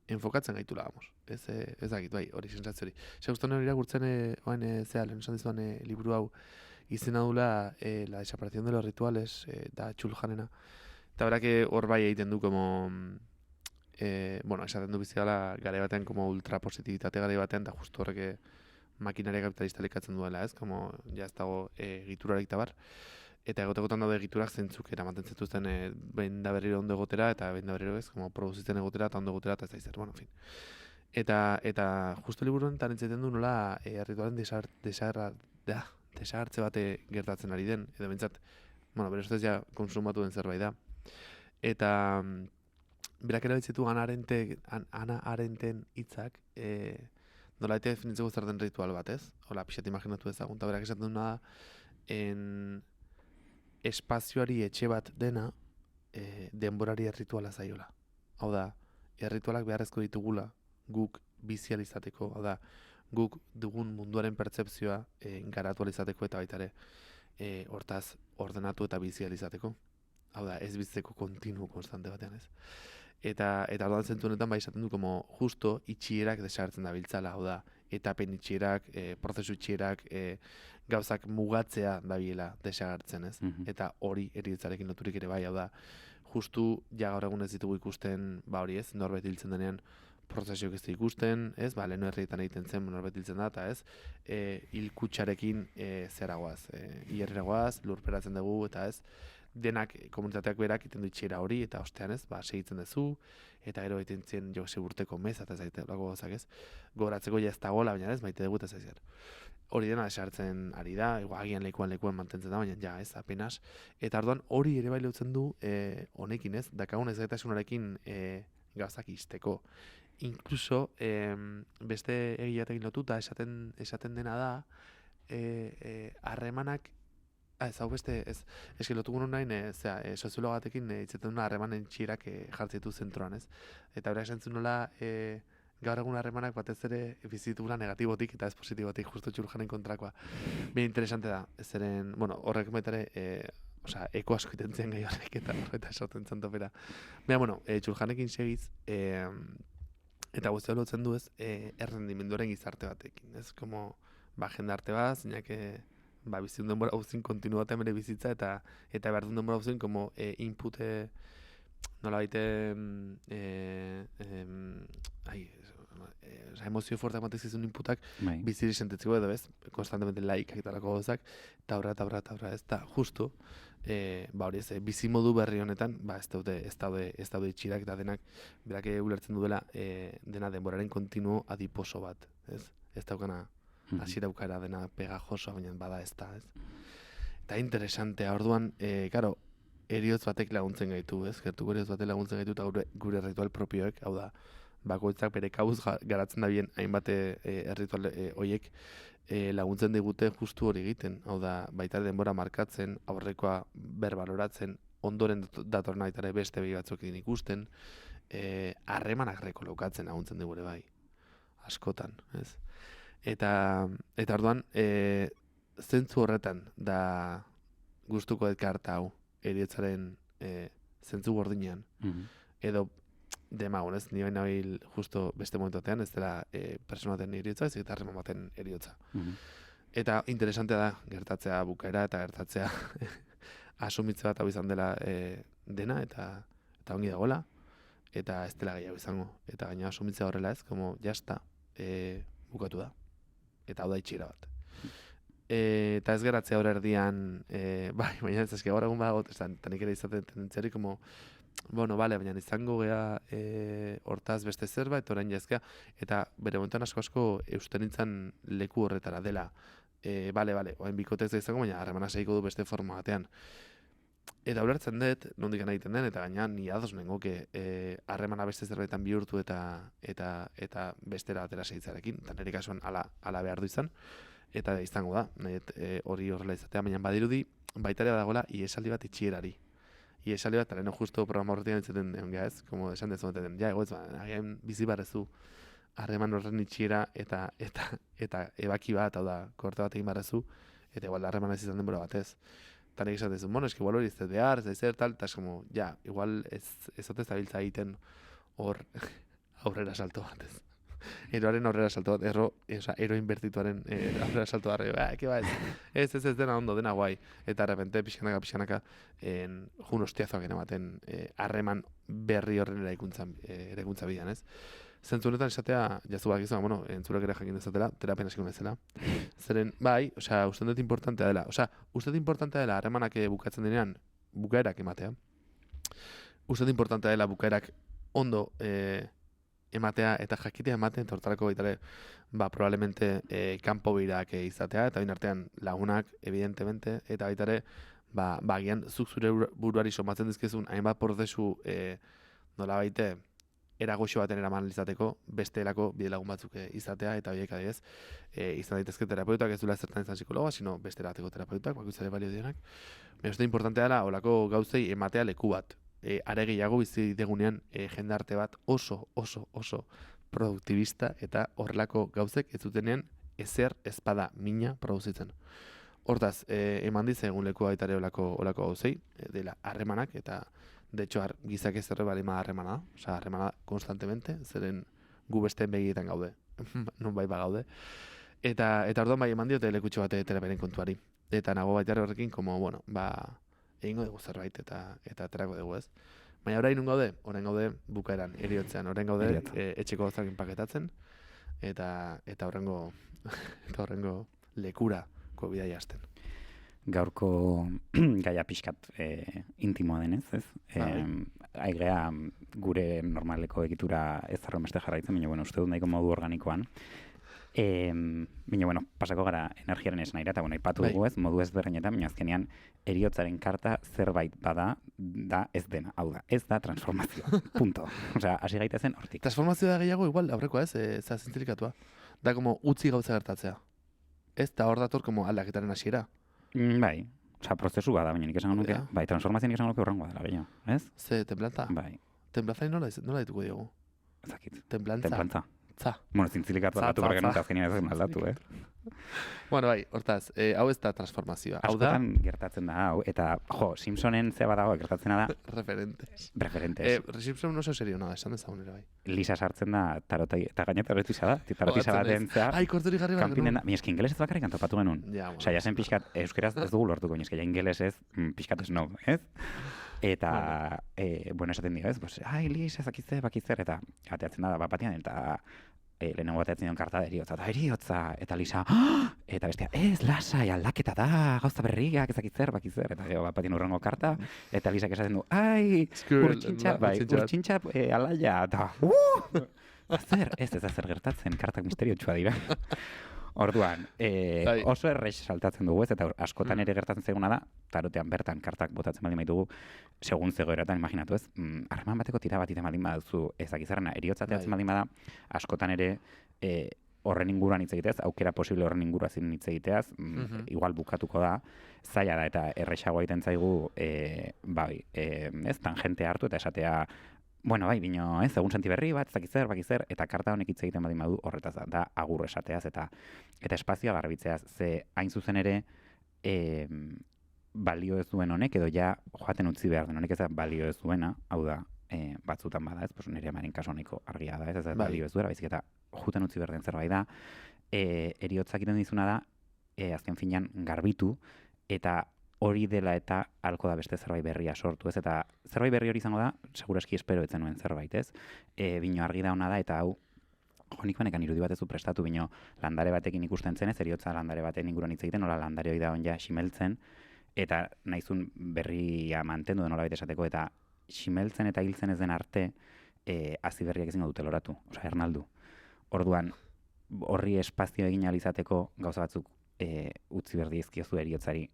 enfokatzen gaitula, vamos. Ez dakit, bai, hori sentsazio hori. Gustan hori irakurtzen oain lehen esan dizuan liburu hau izena dula La desaparición de los rituales, da Chulhanena. Eta berak hor bai egiten du como bueno, esaten du bizigala gare batean como ultrapositibitate gare batean, da justu horrek makinaria kapitalista likatzen duela, ez? Como ja ez dago egiturarik tabar. Eta egotekotan daude egiturak zentzuk eramaten zituzten behin da berriro ondo egotera, eta behin da berriro ez, como produzitzen egotera eta ondo egotera, eta ez da izan, bueno, en fin. Eta justu liburuen tan entzaten du nola ritualen desagertze bate gertatzen ari den, edo bentsat, bueno, bere ustez ja konsumatu den zerbait da. Eta berak erabiltzitu Ana Arendten hitzak, nola eta definitzeko zer den ritual bat, ez? Hola, pixat imaginatu ezagun, eta berak esaten duna da, espazioari etxe bat dena denborari errituala zaiola. Hau da, erritualak beharrezko ditugula guk bizializateko, hau da, guk dugun munduaren pertzepzioa garatu alizateko eta baita ere hortaz ordenatu eta bizializateko. Hau da, ez bizitzeko kontinuo konstante batean, ez? Eta orduan zentu honetan bai esaten du como justo itxierak desagertzen dabiltzala, hau da, etapen itxierak, prozesu itxierak, gauzak mugatzea dabiela desagertzen, ez? Eta hori heriotzarekin loturik ere bai, hau da, justu ja gaur egun ez ditugu ikusten, ba hori ez, norbait hiltzen denean prozesioak ez da ikusten, ez? Ba, lehenu herrietan egiten zen norbait hiltzen da, eta ez, hilkutxarekin zeragoaz, hierreragoaz, lurperatzen dugu, eta ez, denak komunitateak berak iten du itxera hori, eta ostean ez, ba, segitzen duzu, eta gero egiten zien jo segurteko meza, eta ez daite, lako gozak ez, goratzeko ja ez dagoela, baina ez, maite dugu eta ez ez. Hori dena desartzen ari da, agian lekuan mantentzen da, baina ja ez, apenas. Eta orduan hori ere bai leutzen du honekin ez, dakagun ezgaitasunarekin gauzak izteko. Inkluso, beste egiatekin lotuta esaten dena da, harremanak, ez hau beste, ez lotugun nahi, soziologatekin itzeten duna harremanen txirak jartzitu zentroan, ez? Eta bera esan nola, gaur egun harremanak batez ere bizitugula negatibotik eta ez positibotik justu Chulhanen kontrakoa. Bien interesante da, zeren, bueno, horrek baitare, eko asko itentzen gai horrek eta esaten zantopera. Baina, bueno, Chulhanekin segiz, eta guztia lotzen du ez, errendimenduaren gizarte batekin, ez? Como, ba, jendarte bat, zeinak, ba, bizitun denbora gauzin kontinuatea bere bizitza eta behar duen denbora gauzin como input nola baite emozio fuertak batek zizun inputak biziri sentetzeko edo bez, konstantemente laikak eta lako gauzak, eta horra, ez da justu, ba hori ez, bizimodu berri honetan, ba ez daude itxirak eta denak, berak ulertzen duela dena denboraren kontinuo adiposo bat, ez daukana hasiera ukara dena pegajoso, baina bada ez da, ez? Eta interesantea, orduan, karo, eriotz batek laguntzen gaitu, ez? Gertuko eriotz batek laguntzen gaitu eta gure ritual propioek, hau da, bakoitzak bere kabuz garatzen da bien hainbat ritual horiek laguntzen digute justu hori egiten, hau da, baita denbora markatzen, aurrekoa berbaloratzen, ondoren datorna baita beste behi batzuk egin ikusten, harremanak rekolokatzen laguntzen digure bai, askotan, ez? Eta orduan, zentzu horretan da gustuko karta hau, eriotzaren zentzu gordinean. Edo, demagun, ez? Ni baina bil justo beste momentuatean, ez dela persona baten eriotza, ez eta harreman baten eriotza. Eta interesantea da gertatzea bukaera eta gertatzea asumitze bat hau izan dela dena eta ongi dagoela, eta ez dela gehiago izango. Eta gaina asumitzea horrela ez, como jazta, bukatu da. Eta hau da itxira bat. Eta ez geratzea hor erdian, bai, baina ez eski gaur egun badagot, eta nik ere izaten tendentziari, como, bueno, bale, baina izango gea hortaz beste zerbait, orain jazkea, eta bere momentuan asko eusten nintzen leku horretara dela. Bale, oain bikotez da izango, baina harremana segiko du beste forma batean. Eta ulertzen dut, nondik egiten den, eta gaina ni ados nengoke harremana beste zerbaitan bihurtu eta bestera batera segitzarekin. Eta nire kasuan ala behar du izan, eta izango da, hori horrela izatea, baina badirudi baitarea dagoela iesaldi bat itxierari. Iesali bat, lehen justo programa horretik entzuten egon ez, como esan dezueten, ja, egoitz, agian bizi barrezu, harreman horren itxiera eta ebaki bat, hau da, korte bat egin barrezu, eta igual harreman ez izan denbora batez. Eta nik esaten zuen, bueno, eski igual hori ez behar, ez zer, tal, eta como, ja, igual ez ote zabiltza egiten hor aurrera salto batez. Eroaren aurrera salto bat, ero inbertituaren aurrera salto bat, eke ba, ez dena ondo, dena guai. Eta repente, pixkanaka, jun hostiazoak ematen harreman berri horren eraikuntza bidean, ez? Zentzu honetan esatea, jazu bak izan, bueno, entzurek ere jakin dezatela, terapien hasiko bezala. Zeren, bai, uste dut importantea dela. Uste dut importantea dela harremanak bukatzen denean, bukaerak ematea. Uste dut importantea dela bukaerak ondo ematea eta jakitea ematen, eta hortarako baitare, probablemente kanpo birak izatea, eta bain artean lagunak, evidentemente, eta baitare, agian zuk zure buruari somatzen dizkezun, hainbat prozesu nola baite, eragoxo baten eraman izateko, bestelako bidelagun batzuk izatea, eta horiek adibidez, izan daitezke terapeutak, ez duela zertan izan psikologa, sino beste erateko terapeutak, bakoitzare balio dienak. Uste importantea dela, olako gauzei ematea leku bat. Are gehiago bizi degunean jendarte bat oso produktibista eta horrelako gauzek ez dutenean ezer ezpada mina produzitzen. Hortaz, eman dize egun leku baitare olako gauzei, dela harremanak, eta de hecho, gizak ez erre balima harremana, harremana konstantemente, zeren gu besteen begietan gaude, non bai gaude. Eta orduan bai eman diote lekutxo bate teraperen kontuari. Eta nago baita horrekin, egingo dugu zerbait eta aterako dugu ez. Baina orain gaude, bukaeran, eriotzean, orain gaude etxeko gauzakin paketatzen, eta horrengo lekurako bidai hasten. Gaurko gaia pixkat intimoa denez, ez? Aigea gure normaleko egitura ez arromeste jarraitzen, baina uste dut nahiko modu organikoan. Baina, pasako gara energiaren esan aira, eta ipatu dugu ez, modu ezberdinetan, baina azkenean heriotzaren karta zerbait bada, da ez dena, hau da, ez da transformazioa, punto. Osea, hasi gaitezen hortik. Transformazioa da gehiago igual, aurrekoa ez, zintzilikatua. Da, como utzi gauza gertatzea. Ez da hor dator, como aldaketaren hasiera. Bai, prozesu bada, baina nik esango nuke, bai, transformazioa nik esango nuke horrengoa dela, gehiago, ez? Ze, templantza? Bai. Templantza nola dituko diogu? Ezakit. Templantza. Za. Bueno, zintzilikatu batu bergen eta azkenean ez aldatu, Bueno, bai, hortaz, hau ez da transformazioa. Askotan gertatzen da, hau, eta, Simpsonen zeba dago, gertatzen da... Referentes. Simpson oso serio nada, esan dezagunera, bai. Lisa sartzen da, eta gaina tarotisa da, tarotisa baten zea... Ai, korturi jarri behar genuen. Mi eski ingeles ez bakarrik antopatu genuen. Osa, jasen pixkat, euskeraz ez dugu lortuko, eski ja ingeles ez, pixkat snow, ez? Eta, esaten dira, ez? Ai, Lisa, bakizzer, eta ateatzen da, batian, eta... lehenengo bat etzen karta da eriotza, eta Lisa, eta bestia, ez, lasai, aldaketa da, gauza berriak, bakizzer, eta gero bat batien urrengo karta, eta Lisa esaten du, ai, urtsintxap, alaia, eta, ez zer gertatzen, kartak misteriotxua dira. Orduan, oso errex saltatzen dugu ez, eta askotan ere gertatzen zeguna da, tarotean bertan kartak botatzen baldin baitugu, segun zegoeratan, imaginatu ez, harreman bateko tira bat iten baldin baduzu ezakizarrena, eriotzateatzen baldin bada, askotan ere horren inguruan hitz egiteaz, aukera posible horren inguruan hitz egiteaz, igual bukatuko da, zaila da eta errexagoa egiten zaigu, ez, tangente hartu eta esatea, bueno, bai, bino, ez, egun senti berri bat, bakizzer, eta karta honek hitz egiten baldin badu horretaz da agur esateaz, eta espazioa garbitzeaz, ze hain zuzen ere balio ez duen honek, edo ja joaten utzi behar den honek ez da balio ez duena, hau da, batzutan bada, ez, nire amaren kaso honeko argia da, ez balio ez duera, baizik eta joaten utzi behar den zerbait da, eriotzak egiten dizuna da, azken finean garbitu, eta hori dela eta halko da beste zerbait berria sortu, ez? Eta zerbait berri hori izango da, segurazki espero etzen nuen zerbait, ez? Bino argi da hona da, eta hau, nik banekan irudi batezu prestatu, bino landare batekin ikusten zen, ez eriotza landare baten inguruan hitz egiten, nola landare hori da onja ximeltzen, eta nahizun berria mantendu nola baita esateko, eta ximeltzen eta hiltzen ez den arte, hazi berriak ezingo dute loratu, osea, ernaldu. Orduan, horri espazio egin ahal izateko gauza batzuk utzi berdi izkiozu eriotzari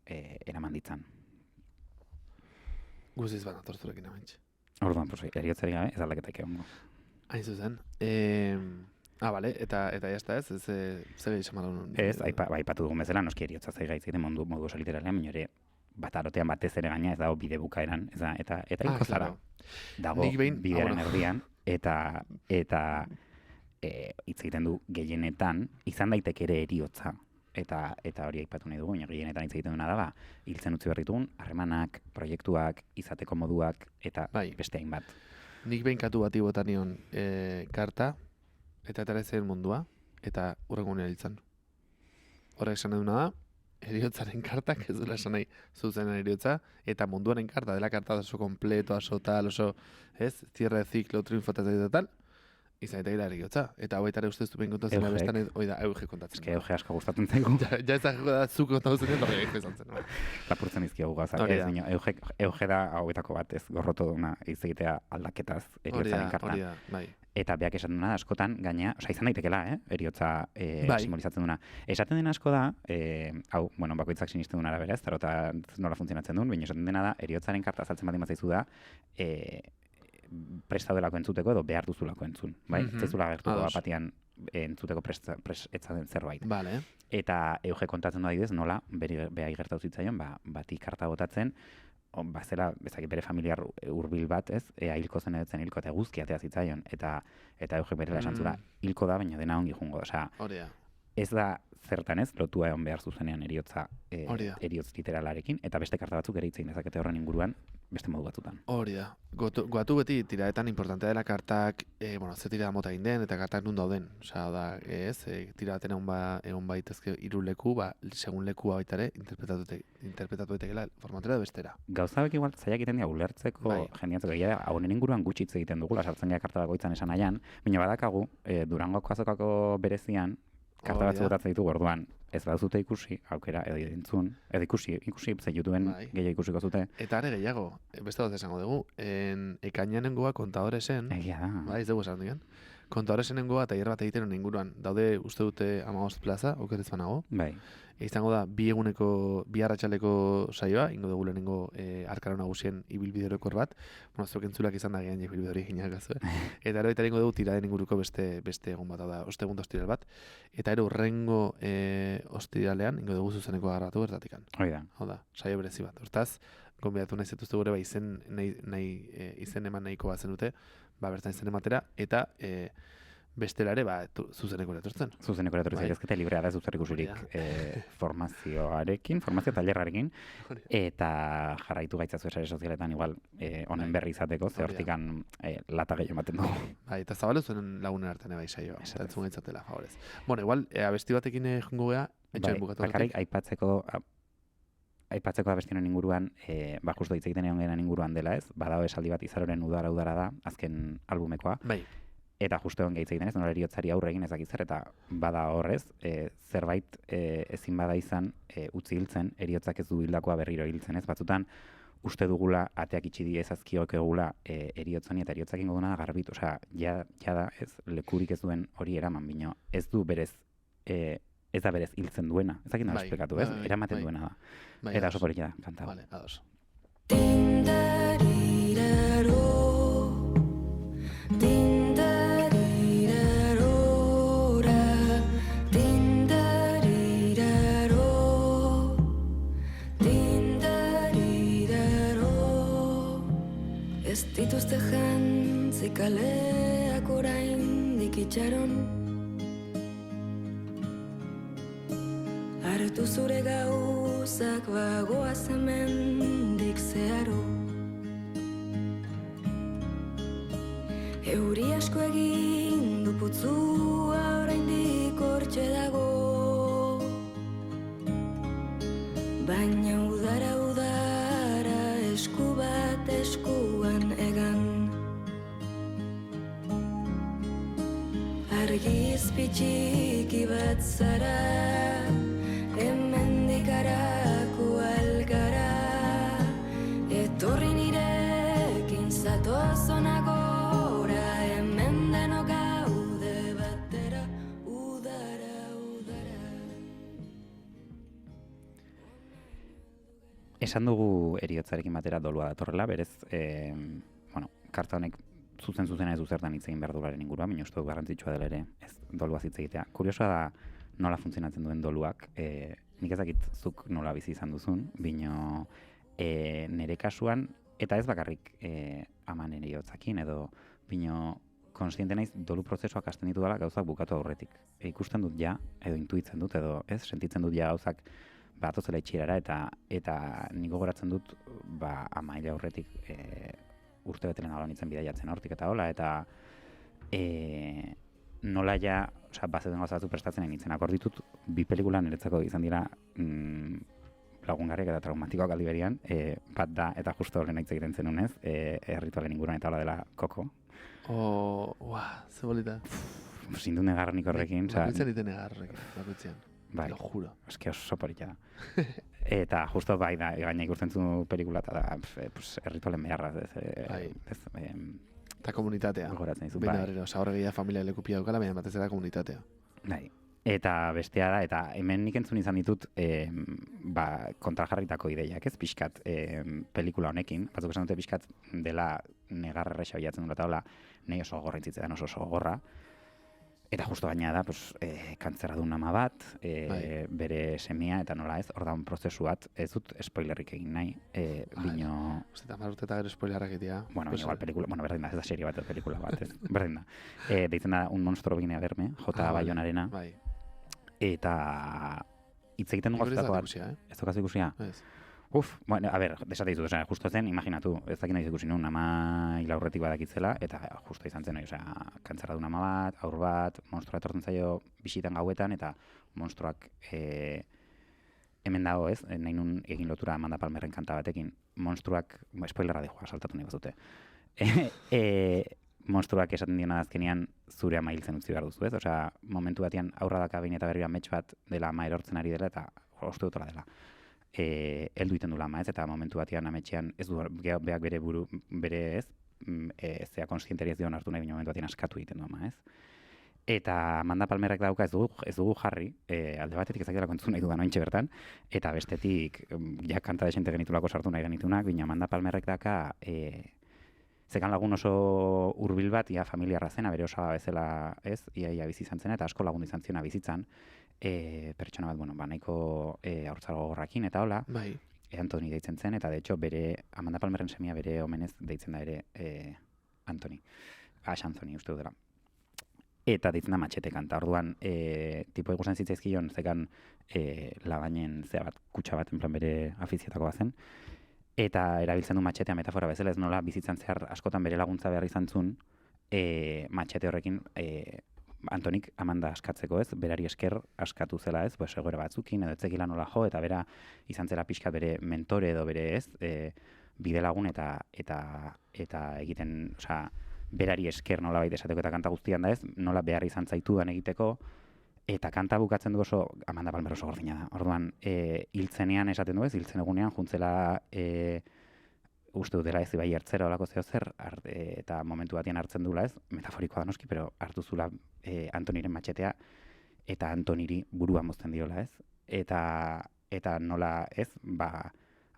eraman ditzan. Guziz bat atorzurekin amantxe. Orduan, eriotzari gabe ez aldaketak egongo. Hain zuzen. Bale, eta jazta ez, zer gehi xamara honen? Ez, aipatu dugun bezala, noski eriotza zaiga itzegiten modu oso literalean, baina ere batarotean batez ere gaina ez dago bide bukaeran, eta hilko zara. claro. Dago Nik behin- bidearen bueno. erdian, eta hitz egiten du gehienetan, izan daiteke ere eriotza, eta hori aipatu nahi dugu, baina gehienetan hitz egiten duena da, hiltzen utzi behar ditugun, harremanak, proiektuak, izateko moduak, eta Bai. beste hainbat. Nik behin katu bati bota nion karta, eta atera zen mundua, eta urrengo hiltzen. Horrek esan duna da, eriotzaren kartak ez duela esan nahi zuzen eriotza, eta munduaren karta, dela karta oso kompleto, oso tal, oso, ez, cierre de ciclo, triunfo eta tal, izan eta gira eriotza. Eta hau baita ere ustez dupen kontatzen Eugek. bestan, hoi da, Euge kontatzen. Eske Euge asko gustatzen zaigu, Ja ez da zuk kontatu zenean, hori Euge izan zen. Bai. lapurtzen dizkiogu gauzak. Hori Ez, da. baina Euge da hauetako bat, ez gorroto duna, hitz egitea aldaketaz eriotzaren kartan. Hori da, bai. Eta beak esaten duna da askotan, gaina, izan daitekela, eriotza Bai. simbolizatzen duna. Esaten den asko da, hau, bueno, bakoitzak sinisten duen arabera, ez tarota nola funtzionatzen duen, baina esaten dena da, eriotzaren karta azaltzen baldin bazaizu da, presta delako entzuteko edo behar duzulako entzun, bai? Mhm. Ez zaizula gertuko Ados. apatian entzuteko etza den zerbait. Vale. Eta Euge kontatzen du adibidez, nola, behai gertatu zitzaion, bati karta botatzen, zela, bere familiar hurbil bat, ez, hilko zen edo zen hilko, eta eguzki atea zitzaion, eta Euge berela esan zula, hilko da, baina dena ongi jungo, osea, Hori da. ez da zertan ez, lotua egon behar zuzenean eriotza, Hori da. eriotz literalarekin, eta beste karta batzuk ere hitz egin dezakete horren inguruan, beste modu batzutan. Hori da. Goatu beti tiraetan importantea dela kartak, ze tirada mota egin den, eta kartak nun dauden. Osea, da, tiraten egon baitezke hiru leku, segun lekua baita ere, interpretatu daitekela formatera edo bestera. Gauza hauek igual zailak egiten dira ulertzeko, Bai. jendeatzeko egia da, honen inguruan gutxi hitz egiten dugula, sartzen gara karta bakoitzan esan nahian, baina badakagu, Durangoko azokako berezian, karta Hori batzu da. botatzen ditu orduan, ez baduzute ikusi, aukera, edo entzun, edo ikusi, ze YouTubeen Bai. gehiago ikusiko zute, Eta are gehiago, beste bat esango dugu, ekainanengoa kontadoresen, egia da. bai, ez dugu esan digan, kontadoresen tailer bat egiten honen inguruan, daude uste dute 15 plaza, oker ez banago, Bai, izango da bi arratsaleko saioa, ingo dugu lehenengo arkaro nagusien ibilbide orokor bat, zuek entzulak izan da gian ibilbide hori ginak gazu, eta ero baita ingo dugu tiraden inguruko beste egun bat, hau da, ostegun ostiral bat, eta ero urrengo ostiralean ingo dugu zuzeneko garratu bertatikan. hori da. Hau da, saio berezi bat. Hortaz, gonbidatu nahi zetuzte gure, izen eman nahiko bat zenute, bertan izen ematera, eta bestela ere, zuzeneko etortzen. Zuzeneko etorri Bai. zaitezkete librea da zuzer ikusirik Hori formazio tailerrarekin, Hori. eta jarraitu gaitzazu sare sozialetan igual honen berri izateko, ze Hori da. hortikan lata gehiago ematen dugu. Bai, eta zabalu zuen lagunen artean bai saioa. Eta Esaten. entzun gaitzatela, favorez. Bueno, igual, abesti batekin jongo gea, etxoen bukatu bakarrik aipatzeko abestien inguruan, justu hitz egiten egon garen inguruan dela ez, badago esaldi bat Izaroren udara da, azken albumekoa, Bai, eta justu egon hitz egiten ez, nola eriotzari aurre egin ezak zer, eta bada horrez, zerbait ezin bada izan utzi hiltzen, eriotzak ez du hildakoa berriro hiltzen ez, batzutan, uste dugula, ateak itxi diezazkiok egula eriotzoni, eta eriotzak ingo duna da garbitu, osea, ja da, ez, lekurik ez duen hori eraman, bino, ez du berez, ez da berez hiltzen duena, ezakit nola Bai, esplikatu, ez, bai, eramaten bai. duena da. bai, Eta ados. oso polikia da, kanta hau. Vale, ados. Tindariraro, tindarirarora, tindariraro, tindariraro. Ez dituzte jantzi kaleak oraindik itxaron, hartu zure gauzak bagoaz hemendik zeharo. Euri asko egin du putzua oraindik hortxe dago, baina udara esku bat eskuan egan. Argizpi txiki bat zara, hemendik harako algara, etorri nirekin zatoz hona gora, hemen denok gaude batera, udara. Esan dugu eriotzarekin batera dolua datorrela, berez, karta honek zuzen-zuzena ez du zertan hitz egin behar dolaren inguruan, baina uste dut garrantzitsua dela ere, ez doluaz hitz egitea. Kuriosoa da nola funtzionatzen duen doluak, nik ezakit zuk nola bizi izan duzun, bino nire kasuan, eta ez bakarrik aman eriotzakin, edo bino konsiente naiz dolu prozesuak hasten ditu dela gauzak bukatu aurretik. Ikusten dut ja, edo intuitzen dut, edo ez, sentitzen dut ja gauzak batozela itxierara, eta niko goratzen dut ama hil aurretik urte betelen alo nintzen bidaiatzen hortik eta hola, eta nola ja, bazeuden gauza batzu prestatzen nintzen. Akorditut, bi pelikula niretzako izan dira lagungarriak eta traumatikoak aldi berian, bat da, eta justo horren hitz egiten zenunez, erritualen inguruan eta hola dela Koko. Ze bolita. Zindu negarrenik horrekin. Bakoitzan iten negarrekin, bakoitzean. Bai, Lo juro. eske oso polita da. Eta justo bai da, gaina ikusten zu pelikula eta da, erritualen beharraz, Eta komunitatea. goratzen dizu, Baina bai. horrela, hor egia familia lekupia daukala, baina batez era komunitatea. Bai. Eta bestea da, eta hemen nik entzun izan ditut kontrajarritako ideiak, ez pixkat pelikula honekin. Batzuk esan dute pixkat dela negar erresa bilatzen dut eta hola, nahi oso gogorra intzitzen oso gogorra. Eta justo gaina da, kantzerra duen ama bat, bere semia, eta nola ez, hor daun prozesu bat, ez dut spoilerrik egin nahi, bino... Uste, eta marrute eta gero spoilerrak egitea. Bueno, igual pelikula, berdin da, ez da serie bat, pelikula bat, ez, berdin da. Deitzen da, Un monstruo viene a verme, J. Bayonarena, Bai. eta hitz egiten dugu Nik hori ez gaztako dut bat. ikusia, Ez dukazu ikusia? Ez. Bueno, a ber, desate dizut, justo zen, imaginatu, ez dakit nahi ikusi nun, ama hil aurretik badakitzela, eta justo izan zen, kantzerra duen ama bat, aur bat, monstrua etortzen zaio bisitan gauetan, eta monstruak hemen dago ez, nahi nun egin lotura Amanda Palmerren kanta batekin, monstruak, spoilerra dijoa, saltatu nahi bazute. Monstruak esaten diena azkenean zure ama hiltzen utzi behar duzu, ez? Osea, momentu batean aurra daka behin eta berri amets bat dela ama erortzen ari dela, eta uste dut horrela dela. Heldu iten du lama, ez? Eta momentu batean ametxean ez du beak bere buru, bere ez, zea konstienteri ez dion hartu nahi, momentu batean askatu egiten du ama, ez? Eta Amanda Palmerrek dauka ez dugu jarri, alde batetik ezakidalako entzun nahi dudan ointxe bertan, eta bestetik, ja kanta desente genitulako sartu nahi genitunak, baina Amanda Palmerrek daka, zekan lagun oso hurbil bat, ia familiarra zena, bere osoa bezala ez, ia bizi izan zena, eta asko lagundu izan ziona bizitzan, pertsona bat, bueno, nahiko haurtzaro gogorrakin eta hola, Bai. Antoni deitzen zen, eta de hecho bere, Amanda Palmerren semia bere omenez deitzen da ere Antoni, Ash Anthony uste dela. Eta deitzen da Matxete kanta, orduan tipo ikusten zitzaizkion, zekan labainen zea bat, kutsa bat, en plan bere afizietakoa zen, eta erabiltzen du matxetea metafora bezala, ez nola bizitzan zehar askotan bere laguntza behar izan zuen, matxete horrekin Antonik Amanda askatzeko ez, berari esker askatu zela ez, egoera batzukin, edo etzekila nola jo, eta bera izan zela pixkat bere mentore edo bere ez, bide lagun eta egiten, osea, berari esker nola baita esateko eta kanta guztian da ez, nola behar izan zaitudan egiteko, eta kanta bukatzen du oso, Amanda Palmer oso gordina da. Orduan, hiltzenean esaten du ez, hiltzen egunean, juntzela uste dutela ez bai ertzera olako zeo zer, eta momentu batean hartzen dula ez, metaforikoa da noski, pero hartu zula Antoniren matxetea, eta Antoniri burua mozten diola ez. Eta nola ez,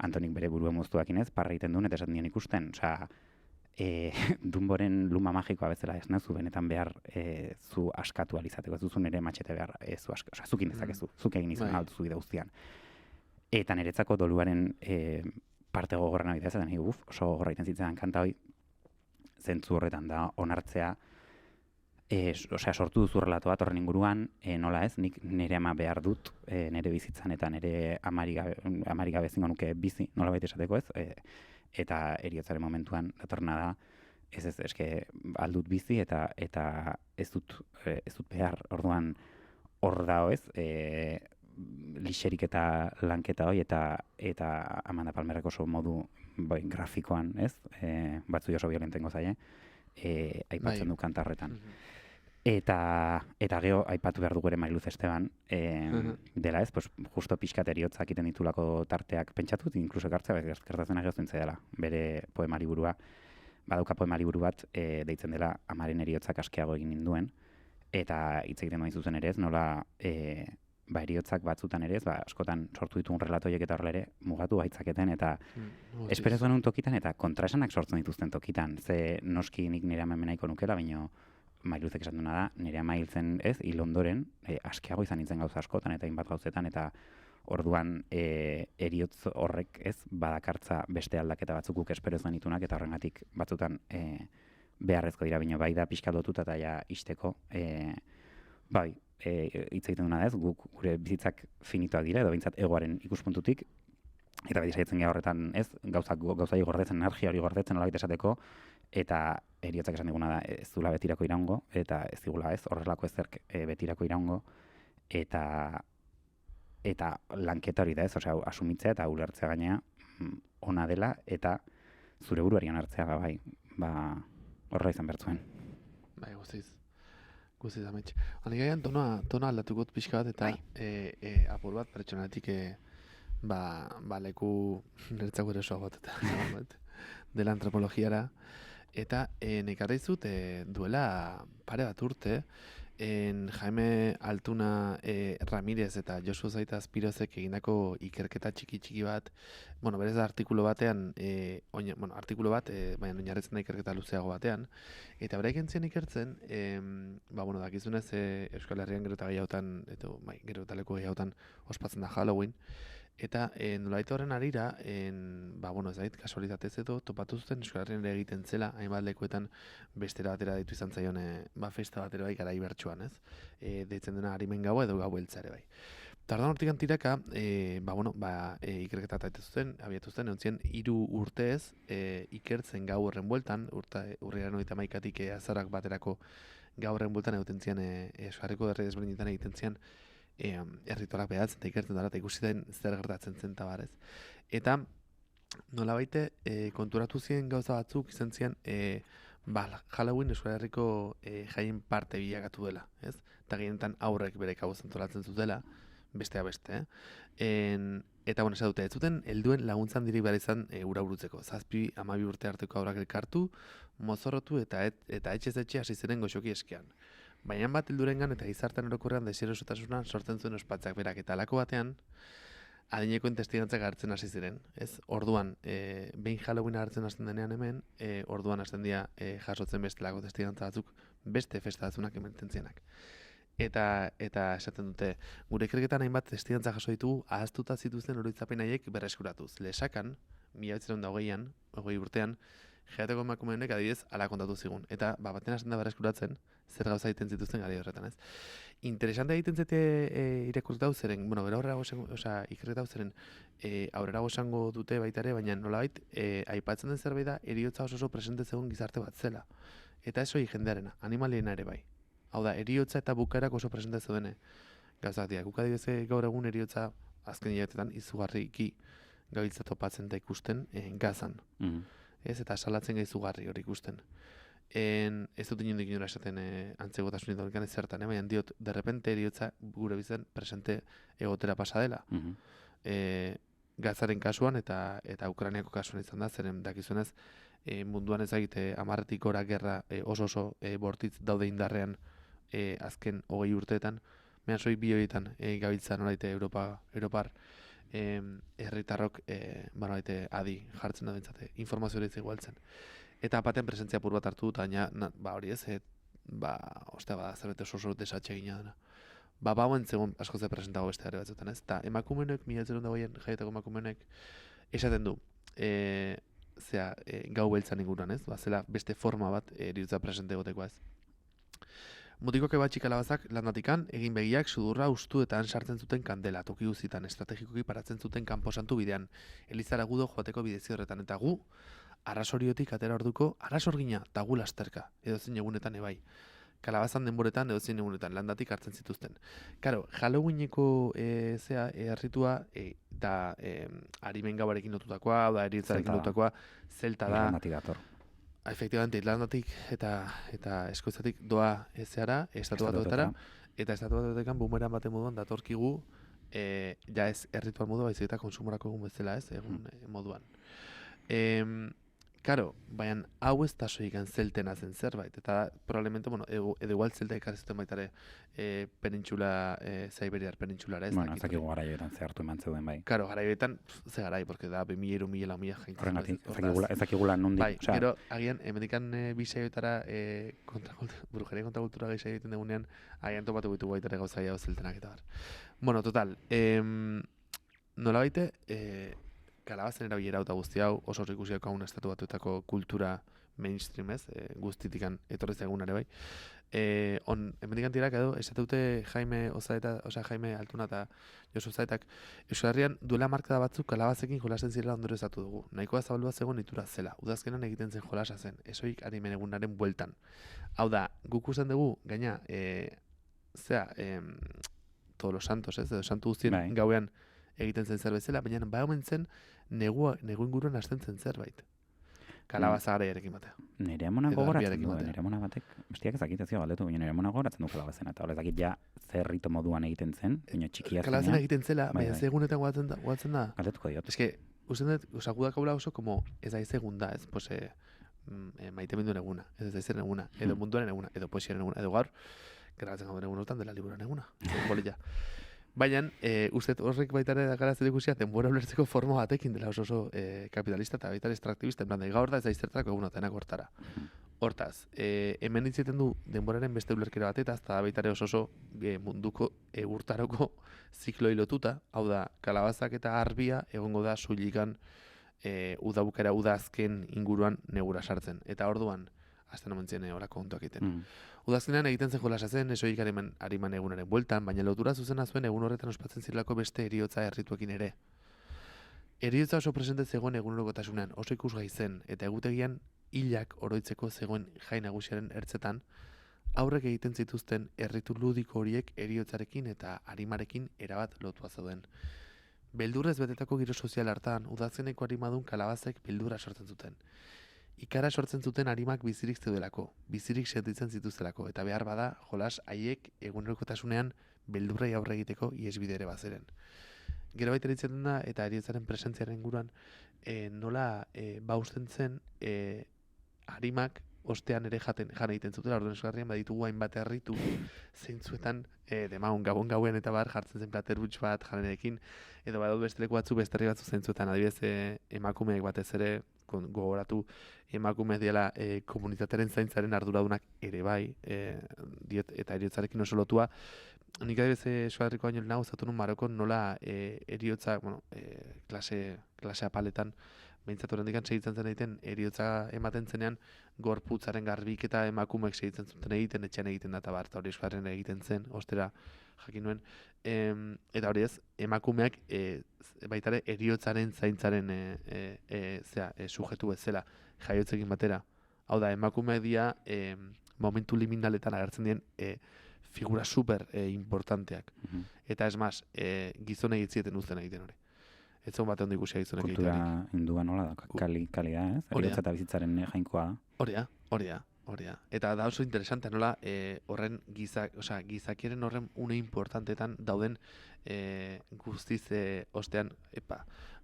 Antonik bere burua moztuakin ez, parra egiten duen, eta esaten dien ikusten, osea, Dumboren luma magikoa bezala ez nazu benetan behar zu askatu alizateko, ez duzu nire matxete behar zukin dezakezu, zuk egin izan altuzu bide guztian. Eta niretzako doluaren parte gogorra nahi da, zaten oso gogorra iten zitzen kanta hoi, zentzu horretan da onartzea, sortu duzu relato bat horren inguruan, nola ez, nik nire ama behar dut, nire bizitzan eta nire amari gabe zingo nuke bizi, nola baita esateko ez, eta eriotzaren momentuan datorna da, eske aldut bizi eta ez dut behar, orduan hor dao ez, lixerik eta lanketa hoi eta Amanda Palmerrek oso modu grafikoan ez, batzu oso violentengo zaie, aipatzen du kanta horretan. Eta gero aipatu behar dugu ere Mariluz Esteban, dela ez, justo pixkat eriotzak iten ditulako tarteak pentsatut, inkluso gertatzen agiotzen dela, bere poemari burua, badauka poemari buru bat, deitzen dela amaren eriotzak askeago egin ninduen, eta hitz egiten doin zuzen ere ez, nola eriotzak batzutan ere ez, askotan sortu ditugun relatoiek eta horrela ere mugatu baitzaketen, eta esperezuan un tokitan, eta kontraesanak sortzen dituzten tokitan, ze noski nik nire ama nahiko nukela, baino Mariluzek esan duena da, nire ama hiltzen ez, hil ondoren, askeago izan nintzen gauza askotan, eta hainbat gauzetan, eta Orduan, eriotz horrek ez badakartza beste aldaketa batzuk guk espero ez genitunak, eta horrengatik batzutan beharrezko dira, baina bai da pixka lotuta eta ja isteko, bai, hitz egiten duna ez, guk gure bizitzak finitoak dira, edo behintzat egoaren ikuspuntutik, eta beti saiatzen gara horretan ez, gauza hori gordetzen, energia hori gordetzen nolabait esateko, eta heriotzak esan diguna da ez duela betirako iraungo, eta ez digula ez, horrelako ezerk betirako iraungo, eta lanketa hori da ez, osea, asumitzea eta ulertzea gainea ona dela, eta zure buruari onartzea bai, horrela izan bertzuen. Bai, guztiz ametxe. Hanik gaian tona aldatuko dut pixka bat, eta apur bat pertsonatik leku niretzako erosoa bat, eta dela antropologiara, eta nekarra izut duela pare bat urte, Jaime Altuna Ramirez eta Josu Zaita Azpirozek egindako ikerketa txiki bat, berez da artikulu batean, artikulu bat, baina oinarritzen da ikerketa luzeago batean, eta bera ikentzien ikertzen, dakizunez Euskal Herrian gero eta gehiagotan, gero eta leku gehiagotan ospatzen da Halloween, eta nolait horren arira, ez dait, kasualitatez edo, topatu zuten Euskal Herrian ere egiten zela, hainbat lekuetan bestera batera ditu izan zaion festa batera bai garai bertsuan, ez? Deitzen dena harimen gaua edo gau beltza ere bai. Eta orduan hortik tiraka, ikerketa abiatu zuten, egontzien 3 urtez ikertzen gau horren bueltan, urriaren 31-tik azarak baterako gau horren bueltan egiten zian, Euskarriko herri desberdinetan egiten zian, erritualak behatzen eta ikertzen dara, eta ikusi den zer gertatzen zen tabarez. Eta nola baite konturatu ziren gauza batzuk izan zian Halloween Euskal Herriko jaien parte bilakatu dela, ez? Eta gehienetan aurrek bere kabuz antolatzen zutela, bestea beste, eta esan dute, ez zuten helduen laguntzan dirik behar izan ura burutzeko. 7-12 urte arteko aurrak elkartu, mozorrotu eta etxez etxe hasi ziren goxoki eskean. Baina bat heldurengan eta gizartean orokorrean desirosotasunan sortzen zuen ospatzak berak, eta alako batean adinekoen testigantzak hartzen hasi ziren. Ez? Orduan, behin Halloween hartzen hasten denean hemen, orduan hasten dira jasotzen bestelako testigantza batzuk, beste festa batzunak emertzen zienak. Eta esaten dute, gure ikerketan hainbat testigantza jaso ditugu ahaztuta zituzten oroitzapen haiek berreskuratuz. Lesakan, 1920an, 20 urtean, jaiateko emakume honek adibidez ala kontatu zigun. Eta baten hasten da berreskuratzen, zer gauza egiten zituzten gari horretan, ez? Interesante egiten zete irakurketa hau zeren, ikerketa hau zeren aurrerago esango dute baita ere, baina nolabait aipatzen den zerbait da heriotza oso presente zegoen gizarte bat zela. Eta ez hori jendearena, animaliena ere bai. Hau da, heriotza eta bukaerak oso presente zeudene gauzak dira. Guk adibidez gaur egun heriotza azken hilabetetan izugarriki gabiltza topatzen da ikusten Gazan. Ez, eta salatzen izugarri hori ikusten. Ez dut inondik inora esaten antzegotasunik daukan ez zertan, baina diot, derrepente eriotza gure bizen presente egotera pasa dela. Gazaren kasuan eta Ukrainiako kasuan izan da, zeren dakizunez munduan ezagite 10-tik gora gerra oso bortitz daude indarrean azken 20 urteetan, baina soi bi horietan gabiltza nolaite Europar herritarrok adi jartzen da bentsate, informazio hori igualtzen. Eta apaten presentzia apur bat hartu dut, baina hori ez, ostea bada zerbait oso desatxe egina dena. Bauen zegoen asko ze presentago beste gare batzutan, ez? Eta emakumeenek, 1920 jaietako emakumeenek, esaten du, gau beltzan inguruan, ez? Zela beste forma bat eriotza presente egoteko, ez? Mutikoke batxik alabazak landatikan, egin begiak sudurra ustu eta han sartzen zuten kandela, toki guzitan, estrategikoki paratzen zuten kanposantu bidean, Elizara gudo joateko bidezi horretan, eta gu, arrasoriotik atera orduko, arrasorgina, eta gu lasterka, edozein egunetan ebai. Kalabazan denboretan, edozein egunetan, landatik hartzen zituzten. Karo, Halloweeneko erritua, da harimen gauarekin lotutakoa, da eriotzarekin lotutakoa, zelta da. Irlandatik dator. Efectivamente, Irlandatik eta Eskoziatik doa ezeara, estatu batuetara, eta estatu batuetekan bumeran baten moduan datorkigu, ja ez erritual modu, baizik eta konsumorako egun bezala ez, egun moduan. Karo, baina hau ez da soikan zeltena zen zerbait, eta probablemente, edo igual zelta ikarzuten baitare penintxula, Zaiberiar penintxulara ez. Bueno, ez dakigu garaioetan zehartu eman zeuden bai. Karo, garaioetan, ze garai, porque da 2000, 1000 jaintzen. Horregatik, ez dakigula nondik. Bai, gero, agian, emendikan bisaioetara brujeria kontrakultura gehiago egiten dugunean, agian topatu bitu baitare gauza gehiago zeltenak eta bar. Bueno, total, nolabaite, kalabazen erabilera eta guzti hau, oso ikusi daukagun estatu batuetako kultura mainstream ez, guztitikan etorri zaigun ere bai. Hemendik antirak edo, esateute Jaime Ozaeta, Jaime Altuna eta Josu Ozaetak, Euskal Herrian duela markada batzuk kalabazekin jolasten zirela ondoro ezatu dugu. Nahikoa zabaldua zegoen itura zela. Udazkenan egiten zen jolasa zen, esoik arimen egunaren bueltan. Hau da, guk usten dugu, gaina, todos los santos, ez, edo santu guztien gauean egiten zen zerbait zela, baina bai omen zen negu inguruan hasten zen zerbait. Kalabaza garaiarekin batea. Nire amona gogoratzen du, nire amona batek, bestiak ezakit ez galdetu, baina nire amona gogoratzen du kalabazena, eta horrezakit ja zerrito moduan egiten zen, baina txikia zenean. Kalabazena egiten zela, baina zegunetan guatzen da. Galdetuko diot. Ez que, usten dut, gudak haula oso, como, ez da izegun da, ez, pues, maite menduen eguna, ez da izen eguna, edo munduaren eguna, edo poesiaren eguna, edo gaur, grabatzen gauden egun hortan dela liburuan eguna, bolilla. Baina, uste horrek baitare dakara zer ikusia, denbora ulertzeko forma batekin dela oso kapitalista eta baitare extraktibista, en plan, gaur da ez da iztertrako egun otenak hortara. Hortaz, hemen ditzeten du denboraren beste ulerkera batetaz, eta baitare oso munduko egurtaroko zikloi lotuta, hau da, kalabazak eta arbia egongo da suilikan udabukera udazken inguruan negura sartzen. Eta orduan, azten omentzien horako kontuak egiten. Udazkenean egiten zen jolasa zen, esoik ariman egunaren bueltan, baina lotura zuzena zuen egun horretan ospatzen zirelako beste eriotza errituekin ere. Eriotza oso presente zegoen egunerokotasunean, oso ikusgai zen, eta egutegian hilak oroitzeko zegoen jai nagusiaren ertzetan, aurrek egiten zituzten erritu ludiko horiek eriotzarekin eta arimarekin erabat lotua zeuden. Beldurrez betetako giro sozial hartan, udazkeneko arimadun kalabazek beldurra sortzen zuten. Ikara sortzen zuten arimak bizirik zeudelako, bizirik sentitzen zituztelako, eta behar bada jolas haiek egunerokotasunean beldurrei aurre egiteko iesbide ere bazeren. Gero baita ditzen da, eta eriotzaren presentziaren inguruan, nola bausten zen arimak ostean ere jan egiten zutela, orduan esgarrian baditugu hainbat herritu zeintzuetan demagun gauean eta bar jartzen zen platerbutx bat janerekin, edo badaude beste leku batzu beste herri batzu zeintzuetan, adibidez emakumeek batez ere gogoratu emakume diela komunitateren zaintzaren arduradunak ere bai, eta eriotzarekin oso lotua. Nik adibidez Euskal baino nago zatu nun Marokon nola eriotza, klase apaletan, behintzat horrendikan segitzen zen egiten, eriotza ematen zenean gorputzaren garbiketa emakumeek segitzen zuten egiten, etxean egiten da, eta bar, eta hori Euskal egiten zen, ostera jakin nuen. Eta hori ez, emakumeak baitare eriotzaren zaintzaren sujetu bezala jaiotzekin batera. Hau da, emakumeak dira momentu liminaletan agertzen dien figura super importanteak. Eta ez maz, gizonei itzieten uzten egiten hori. Ez zon bat ondo ikusia gizonek egiterik. Kultura hindua nola da, kali da, ez? Eriotza eta bizitzaren jainkoa da. Hori da. Eta da oso interesantea nola horren gizakiaren horren une importantetan dauden guztiz ostean,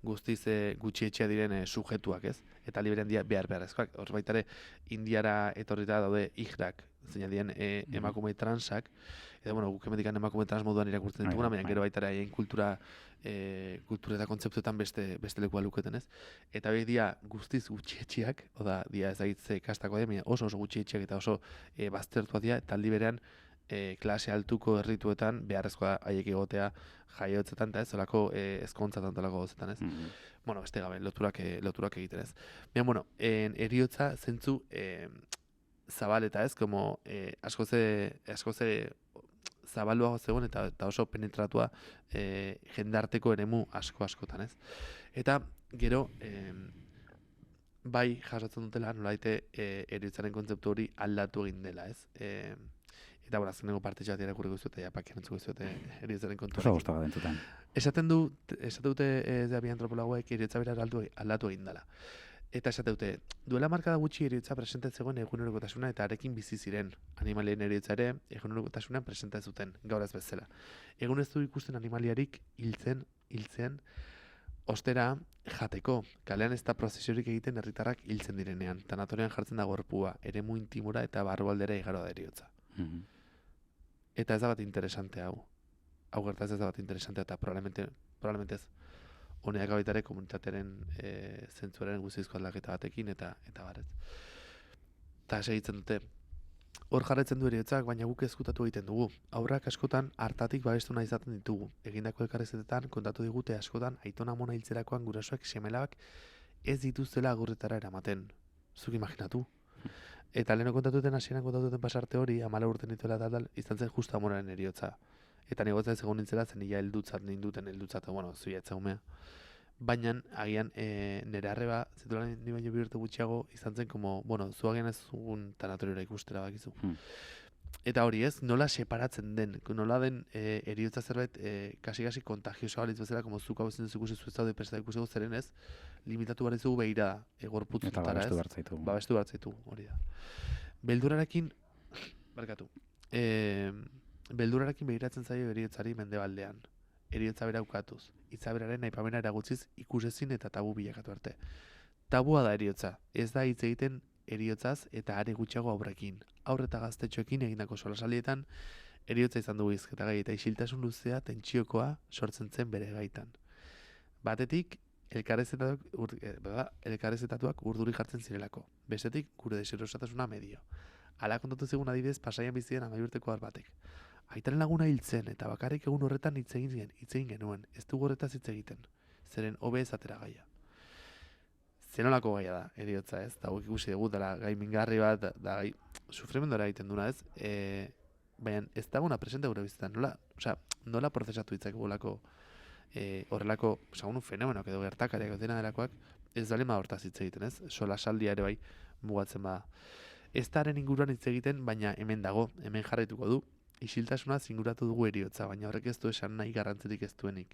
guztiz gutxietxea diren sujetuak, ez? Eta liberen dia beharrezkoak. Hor baitare Indiara etorrita daude ihrak, zeina dien emakume transak, eta guk emendikan emakume trans moduan irakurtzen dituguna, baina gero baitare haien kultura eta kontzeptuetan beste lekua luketen, ez? Eta horiek dia guztiz gutxietxiak, oda dia ezagitze kastako da, oso gutxietxiak eta oso baztertuak dira, eta aldi berean klase altuko herrituetan beharrezkoa haiek egotea jaiotzetan, eta ez, olako ezkontzatan talako gozetan, ez? Bueno, beste gabe, loturak egiten, ez? Baina, eriotza zentzu zabal eta ez, como askoze zabaluago zegoen eta oso penetratua jendarteko eremu askotan, ez? Eta gero bai jasotzen dutela nolaite eriotzaren kontzeptu hori aldatu egin dela, ez? Eta azkeneko parte txat irakurriko zuet, eta japak erantzuko zuet eriotzaren kontu. Oso gustaga dentzutan. Esate dute bi antropologoek eriotza bera aldatu egin dela. Eta esate dute, duela markada gutxi eriotza presente zegoen egunerokotasuna eta arekin bizi ziren. Animalien eriotza ere egunerokotasunan presente zuten, gaur ez bezala. Egun ez du ikusten animaliarik hiltzean, ostera jateko. Kalean ez da prozesiorik egiten herritarrak hiltzen direnean. Tanatorean jartzen da gorpua, eremu intimura eta barrualdera igaro da eriotza. Eta ez da bat interesante hau. Hau gertaz ez da bat interesante eta probablemente ez. Honeak baitare komunitatearen zentzuaren guztizko aldaketa batekin eta baret. Eta segitzen dute, hor jarretzen du heriotzak, baina guk ezkutatu egiten dugu. Haurrak askotan hartatik babestu nahi izaten ditugu. Egindako elkarrezetetan kontatu digute askotan aitona amona hiltzerakoan gurasoak semelabak ez dituztela agurretara eramaten. Zuk imaginatu. Eta leheno kontatuten hasieran kontatuten pasarte hori, 14 urte nituela tal, izan zen justa amonaren eriotza. Eta negotzen egon nintzela zen ia heldutzat heldutzat, bueno, zuia umea. Baina, agian, nire arreba, zituela ni baino 2 urte gutxiago, izan zen, como, bueno, zu agian ez zugun tanatoriora ikustera bakizu. Eta hori ez, nola separatzen den, nola den eriotza zerbait kasi kontagioso balitz bezala, como zuk hau zen ikusi zu ez daude pesta ikusi zeren ez, limitatu behar dizugu behira gorputzutara ez. Eta babestu behar Babestu behar zaitugu, hori da. Beldurrarekin, barkatu, beldurrarekin behiratzen zaio eriotzari mendebaldean. Eriotza bera ukatuz, itzaberaren aipamena eragutziz ikusezin eta tabu bilakatu arte. Tabua da eriotza, ez da hitz egiten eriotzaz eta are gutxiago aurrekin. Haur eta gaztetxoekin egindako solasaldietan eriotza izan dugu hizketagai eta isiltasun luzea tentsiokoa sortzen zen bere gaitan. Batetik, elkarrezetatuak urduri jartzen zirelako. Bestetik, gure deserosatasuna medio. Hala kontatu zigun adibidez pasaian bizien 12 urteko har batek. Aitaren laguna hiltzen eta bakarrik egun horretan hitz egin genuen, ez dugu horretaz hitz egiten, zeren hobe ez atera gaia. Zenolako gaia da, eriotza ez, eta guk ikusi dugu dela gai mingarri bat, da gai sufrimendora egiten duna ez, baina ez daguna presente gure bizitan, nola prozesatu ditzakegulako horrelako, unu fenomenoak edo gertakariak dena delakoak, ez dalema hortaz hitz egiten ez, solasaldia ere bai mugatzen bada. Ez da haren inguruan hitz egiten, baina hemen dago, hemen jarraituko du, isiltasuna zinguratu dugu eriotza, baina horrek ez du esan nahi garrantzirik ez duenik.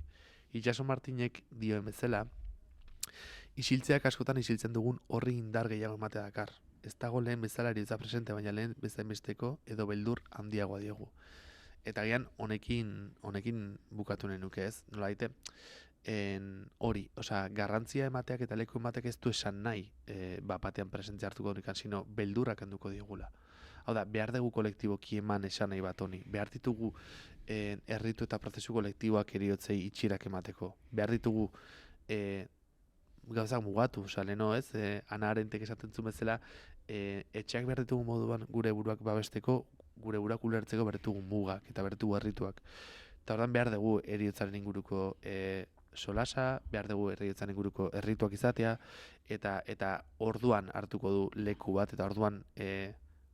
Itxaso Martinek dioen bezala, isiltzeak askotan isiltzen dugun horri indar gehiago ematea dakar. Ez dago lehen bezala eriotza presente, baina lehen bezain besteko edo beldur handiagoa diogu. Eta gian honekin bukatu nahi nuke ez, nola daite, hori, garrantzia emateak eta leku emateak ez du esan nahi batean presentzia hartuko durikan, sino beldurrak handuko diogula. Hau da, behar dugu kolektiboki eman esan nahi bat honi. Behar ditugu erritu eta prozesu kolektiboak eriotzei itxirak emateko. Behar ditugu gauzak mugatu, leheno ez, Ana Arentek esaten zuen bezala, etxeak behar ditugu moduan gure buruak babesteko, gure buruak ulertzeko behar ditugu mugak eta behar ditugu errituak. Eta ordan behar dugu eriotzaren inguruko solasa, behar dugu eriotzaren inguruko errituak izatea, eta orduan hartuko du leku bat, eta orduan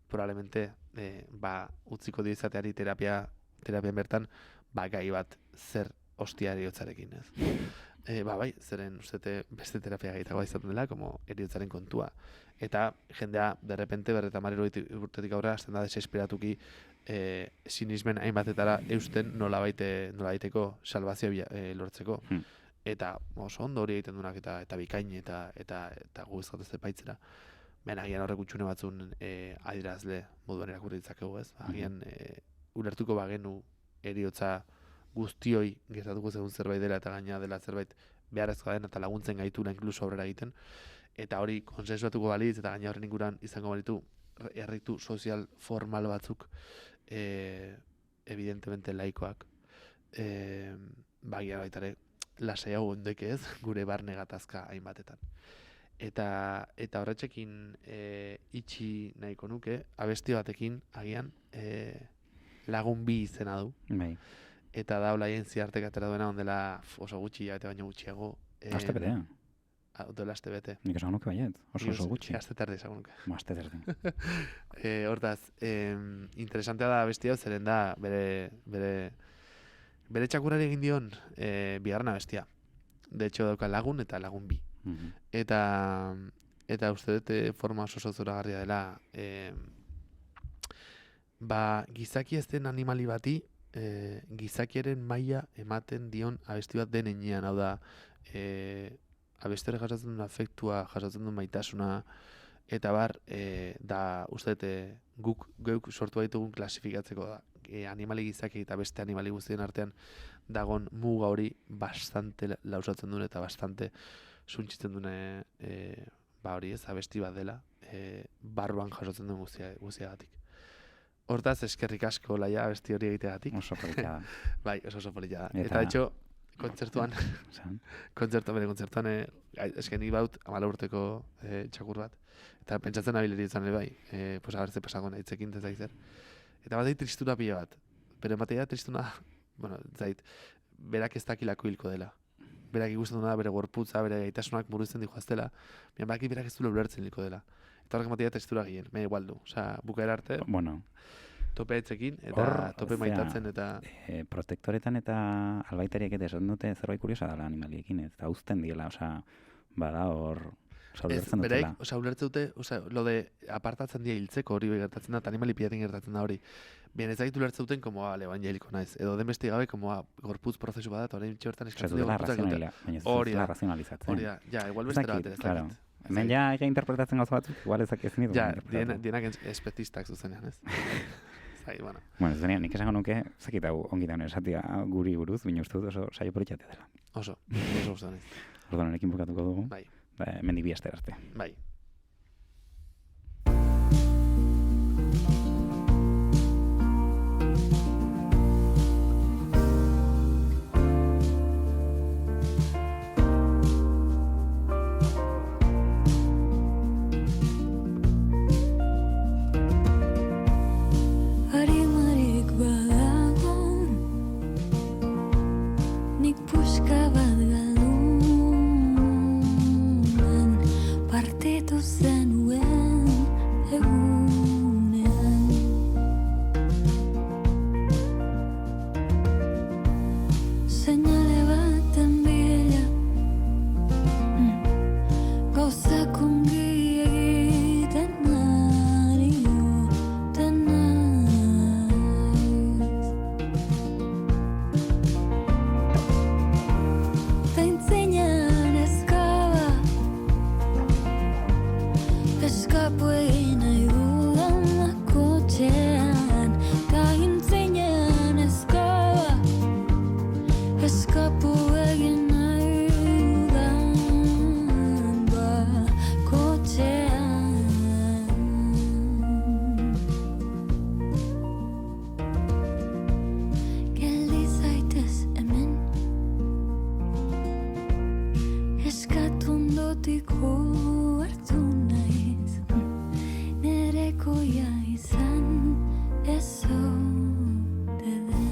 probablemente utziko dio izateari terapian bertan gai bat zer hostia eriotzarekin, ez? Bai, zeren ustete beste terapia gaitagoa izaten dela, como eriotzaren kontua. Eta jendea, derrepente, 50 urtetik aurrera, hasten da desesperatuki sinismen hainbatetara eusten nolabaiteko salvazioa lortzeko. Eta oso ondo hori egiten duenak eta bikain eta gu ez gatuzte paitzera. Baina agian horrek utxune batzun adierazle moduan erakurri ditzakegu ez. Agian ulertuko bagenu eriotza guztioi gertatuko zegoen zerbait dela eta gaina dela zerbait beharrezkoa den eta laguntzen gaitula inkluso aurrera egiten. Eta hori konsensuatuko balitz eta gaina horren inguruan izango balitu erritu sozial formal batzuk evidentemente laikoak bagia baitare lasaiago ondeke ez gure barne gatazka hainbatetan. Eta horretxekin itxi nahiko nuke, abesti batekin agian lagun bi izena du. Bai. Eta da olaien ziartek atera duena ondela oso gutxi eta baino gutxiago. Aste bete. Duela aste bete. Nik esan nuke baiet, oso gutxi. Aste tarde esan nuke. Aste tarde. Hortaz, interesantea da abesti hau zeren da bere txakurari egin dion bigarren abestia. De hecho dauka lagun eta lagun bi. Eta uste dut forma oso zoragarria dela gizaki ez den animali bati gizakiaren maila ematen dion abesti bat den enean, hau da abesti hori jasotzen duen afektua, jasotzen duen maitasuna eta da uste dut guk sortu baitugun klasifikatzeko da animali gizaki eta beste animali guztien artean dagon muga hori bastante lausatzen duen eta bastante suntzitzen duen hori ez, abesti bat dela barruan jasotzen duen guztiagatik. Hortaz, eskerrik asko laia abesti hori egiteagatik. Oso politia da. Bai, oso politia da. Eta, etxo, kontzertuan, bere kontzertuan, esken nik baut 14 urteko txakur bat, eta pentsatzen abileri izan ere bai, pues abertze pasago nahitzekin, ez zer. Eta bat tristura pila bat, pero ematea tristuna, bueno, zait, berak ez dakilako hilko dela. Berak ikusten duna, bere gorputza, bere gaitasunak murrizten dihoaztela, berak ez du ulertzen hilko dela. Eta horrek ematea tristura gien, me igual du, bukaera arte, bueno, tope etzekin, eta tope maitatzen, eta... Protektoretan eta albaitariek eta esan dute zerbait kuriosa dela animaliekin, eta uzten diela, bada hor, ulertzen dutela. Ulertzen dute, lo de apartatzen dira hiltzeko hori gertatzen da, eta animali pilaten gertatzen da hori. Bien, ez dakit ulertzen duten, como evangeliko naiz. Edo denbesti gabe, como gorputz prozesu badat, orain txortan eskatzen dira gorputzak dute. Hori da, razionalizatzen. Hori da, ja, igual bestera bat, ez dakit. Hemen ja ega interpretatzen gauza batzuk, igual ezak ezin ditu. Ja, dienak espetistak zuzenean, ez? Zai, bueno. Bueno, zuzenean, nik esango nuke, zakit hau ongi daun esatia guri buruz, bine uste dut oso saio politxatea dela. Oso guztan ez. Orduan, honekin bukatuko dugu. Bai. Mendik bi aster arte. Bai. Harimarik badago, nik puska bat galduan, partitu zenuen egunean. Seinale baten bila, gauzak ongi egiten ari duten naiz. Zaintzinean eskaba, eskapu egin nahi dudan kotxean. Zaintzinean eskaba, eskapu egin nahi dudan kotxean. Geldi zaitez hemen, eskatu ondotiko hartu naiz, nerekoia izan ez ote den.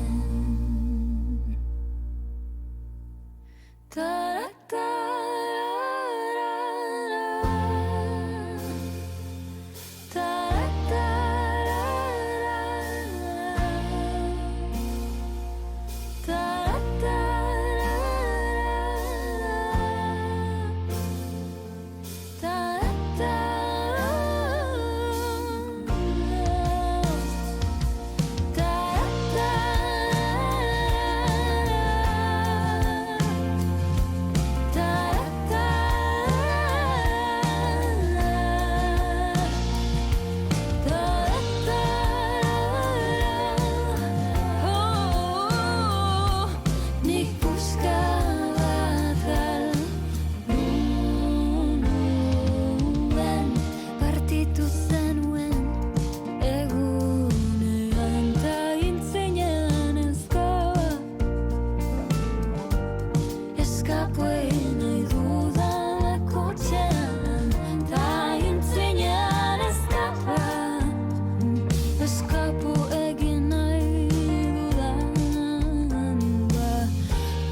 Nik puska bat galduan, partitu zenuen egunean. Zaintzinean eskaba, eskapu egin nahi dudan kotxean. Zaintzinean eskaba, eskapu egin nahi dudan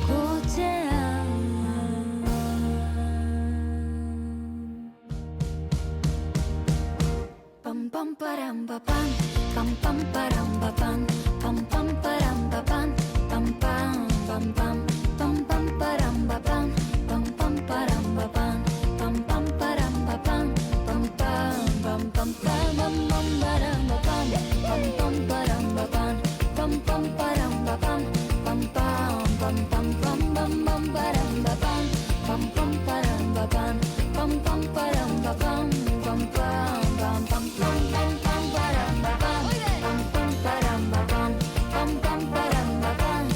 kotxean. Pam pam param pa pam, pam pam param pa pam, pam pam param pa pam, pam pam pam pam, pam pam param pa pam, pam pam param pa pam, pam pam param pa pam, pam pam pam pam pam pam pam param pa pam, pam pam param pa pam, pam pam param pa pam, pam pam pam pam pam pam pam param pa pam, pam pam param pa pam, pam pam param pa pam, pam pam pam pam pam pam pam param pa pam, pam pam param pa pam, pam pam param pa pam, pam pam pam pam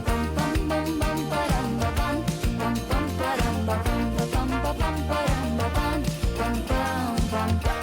pam pam pam param pa pam, pam pam param pa pam, pam pam pam param pa pam, pam pam pam pam.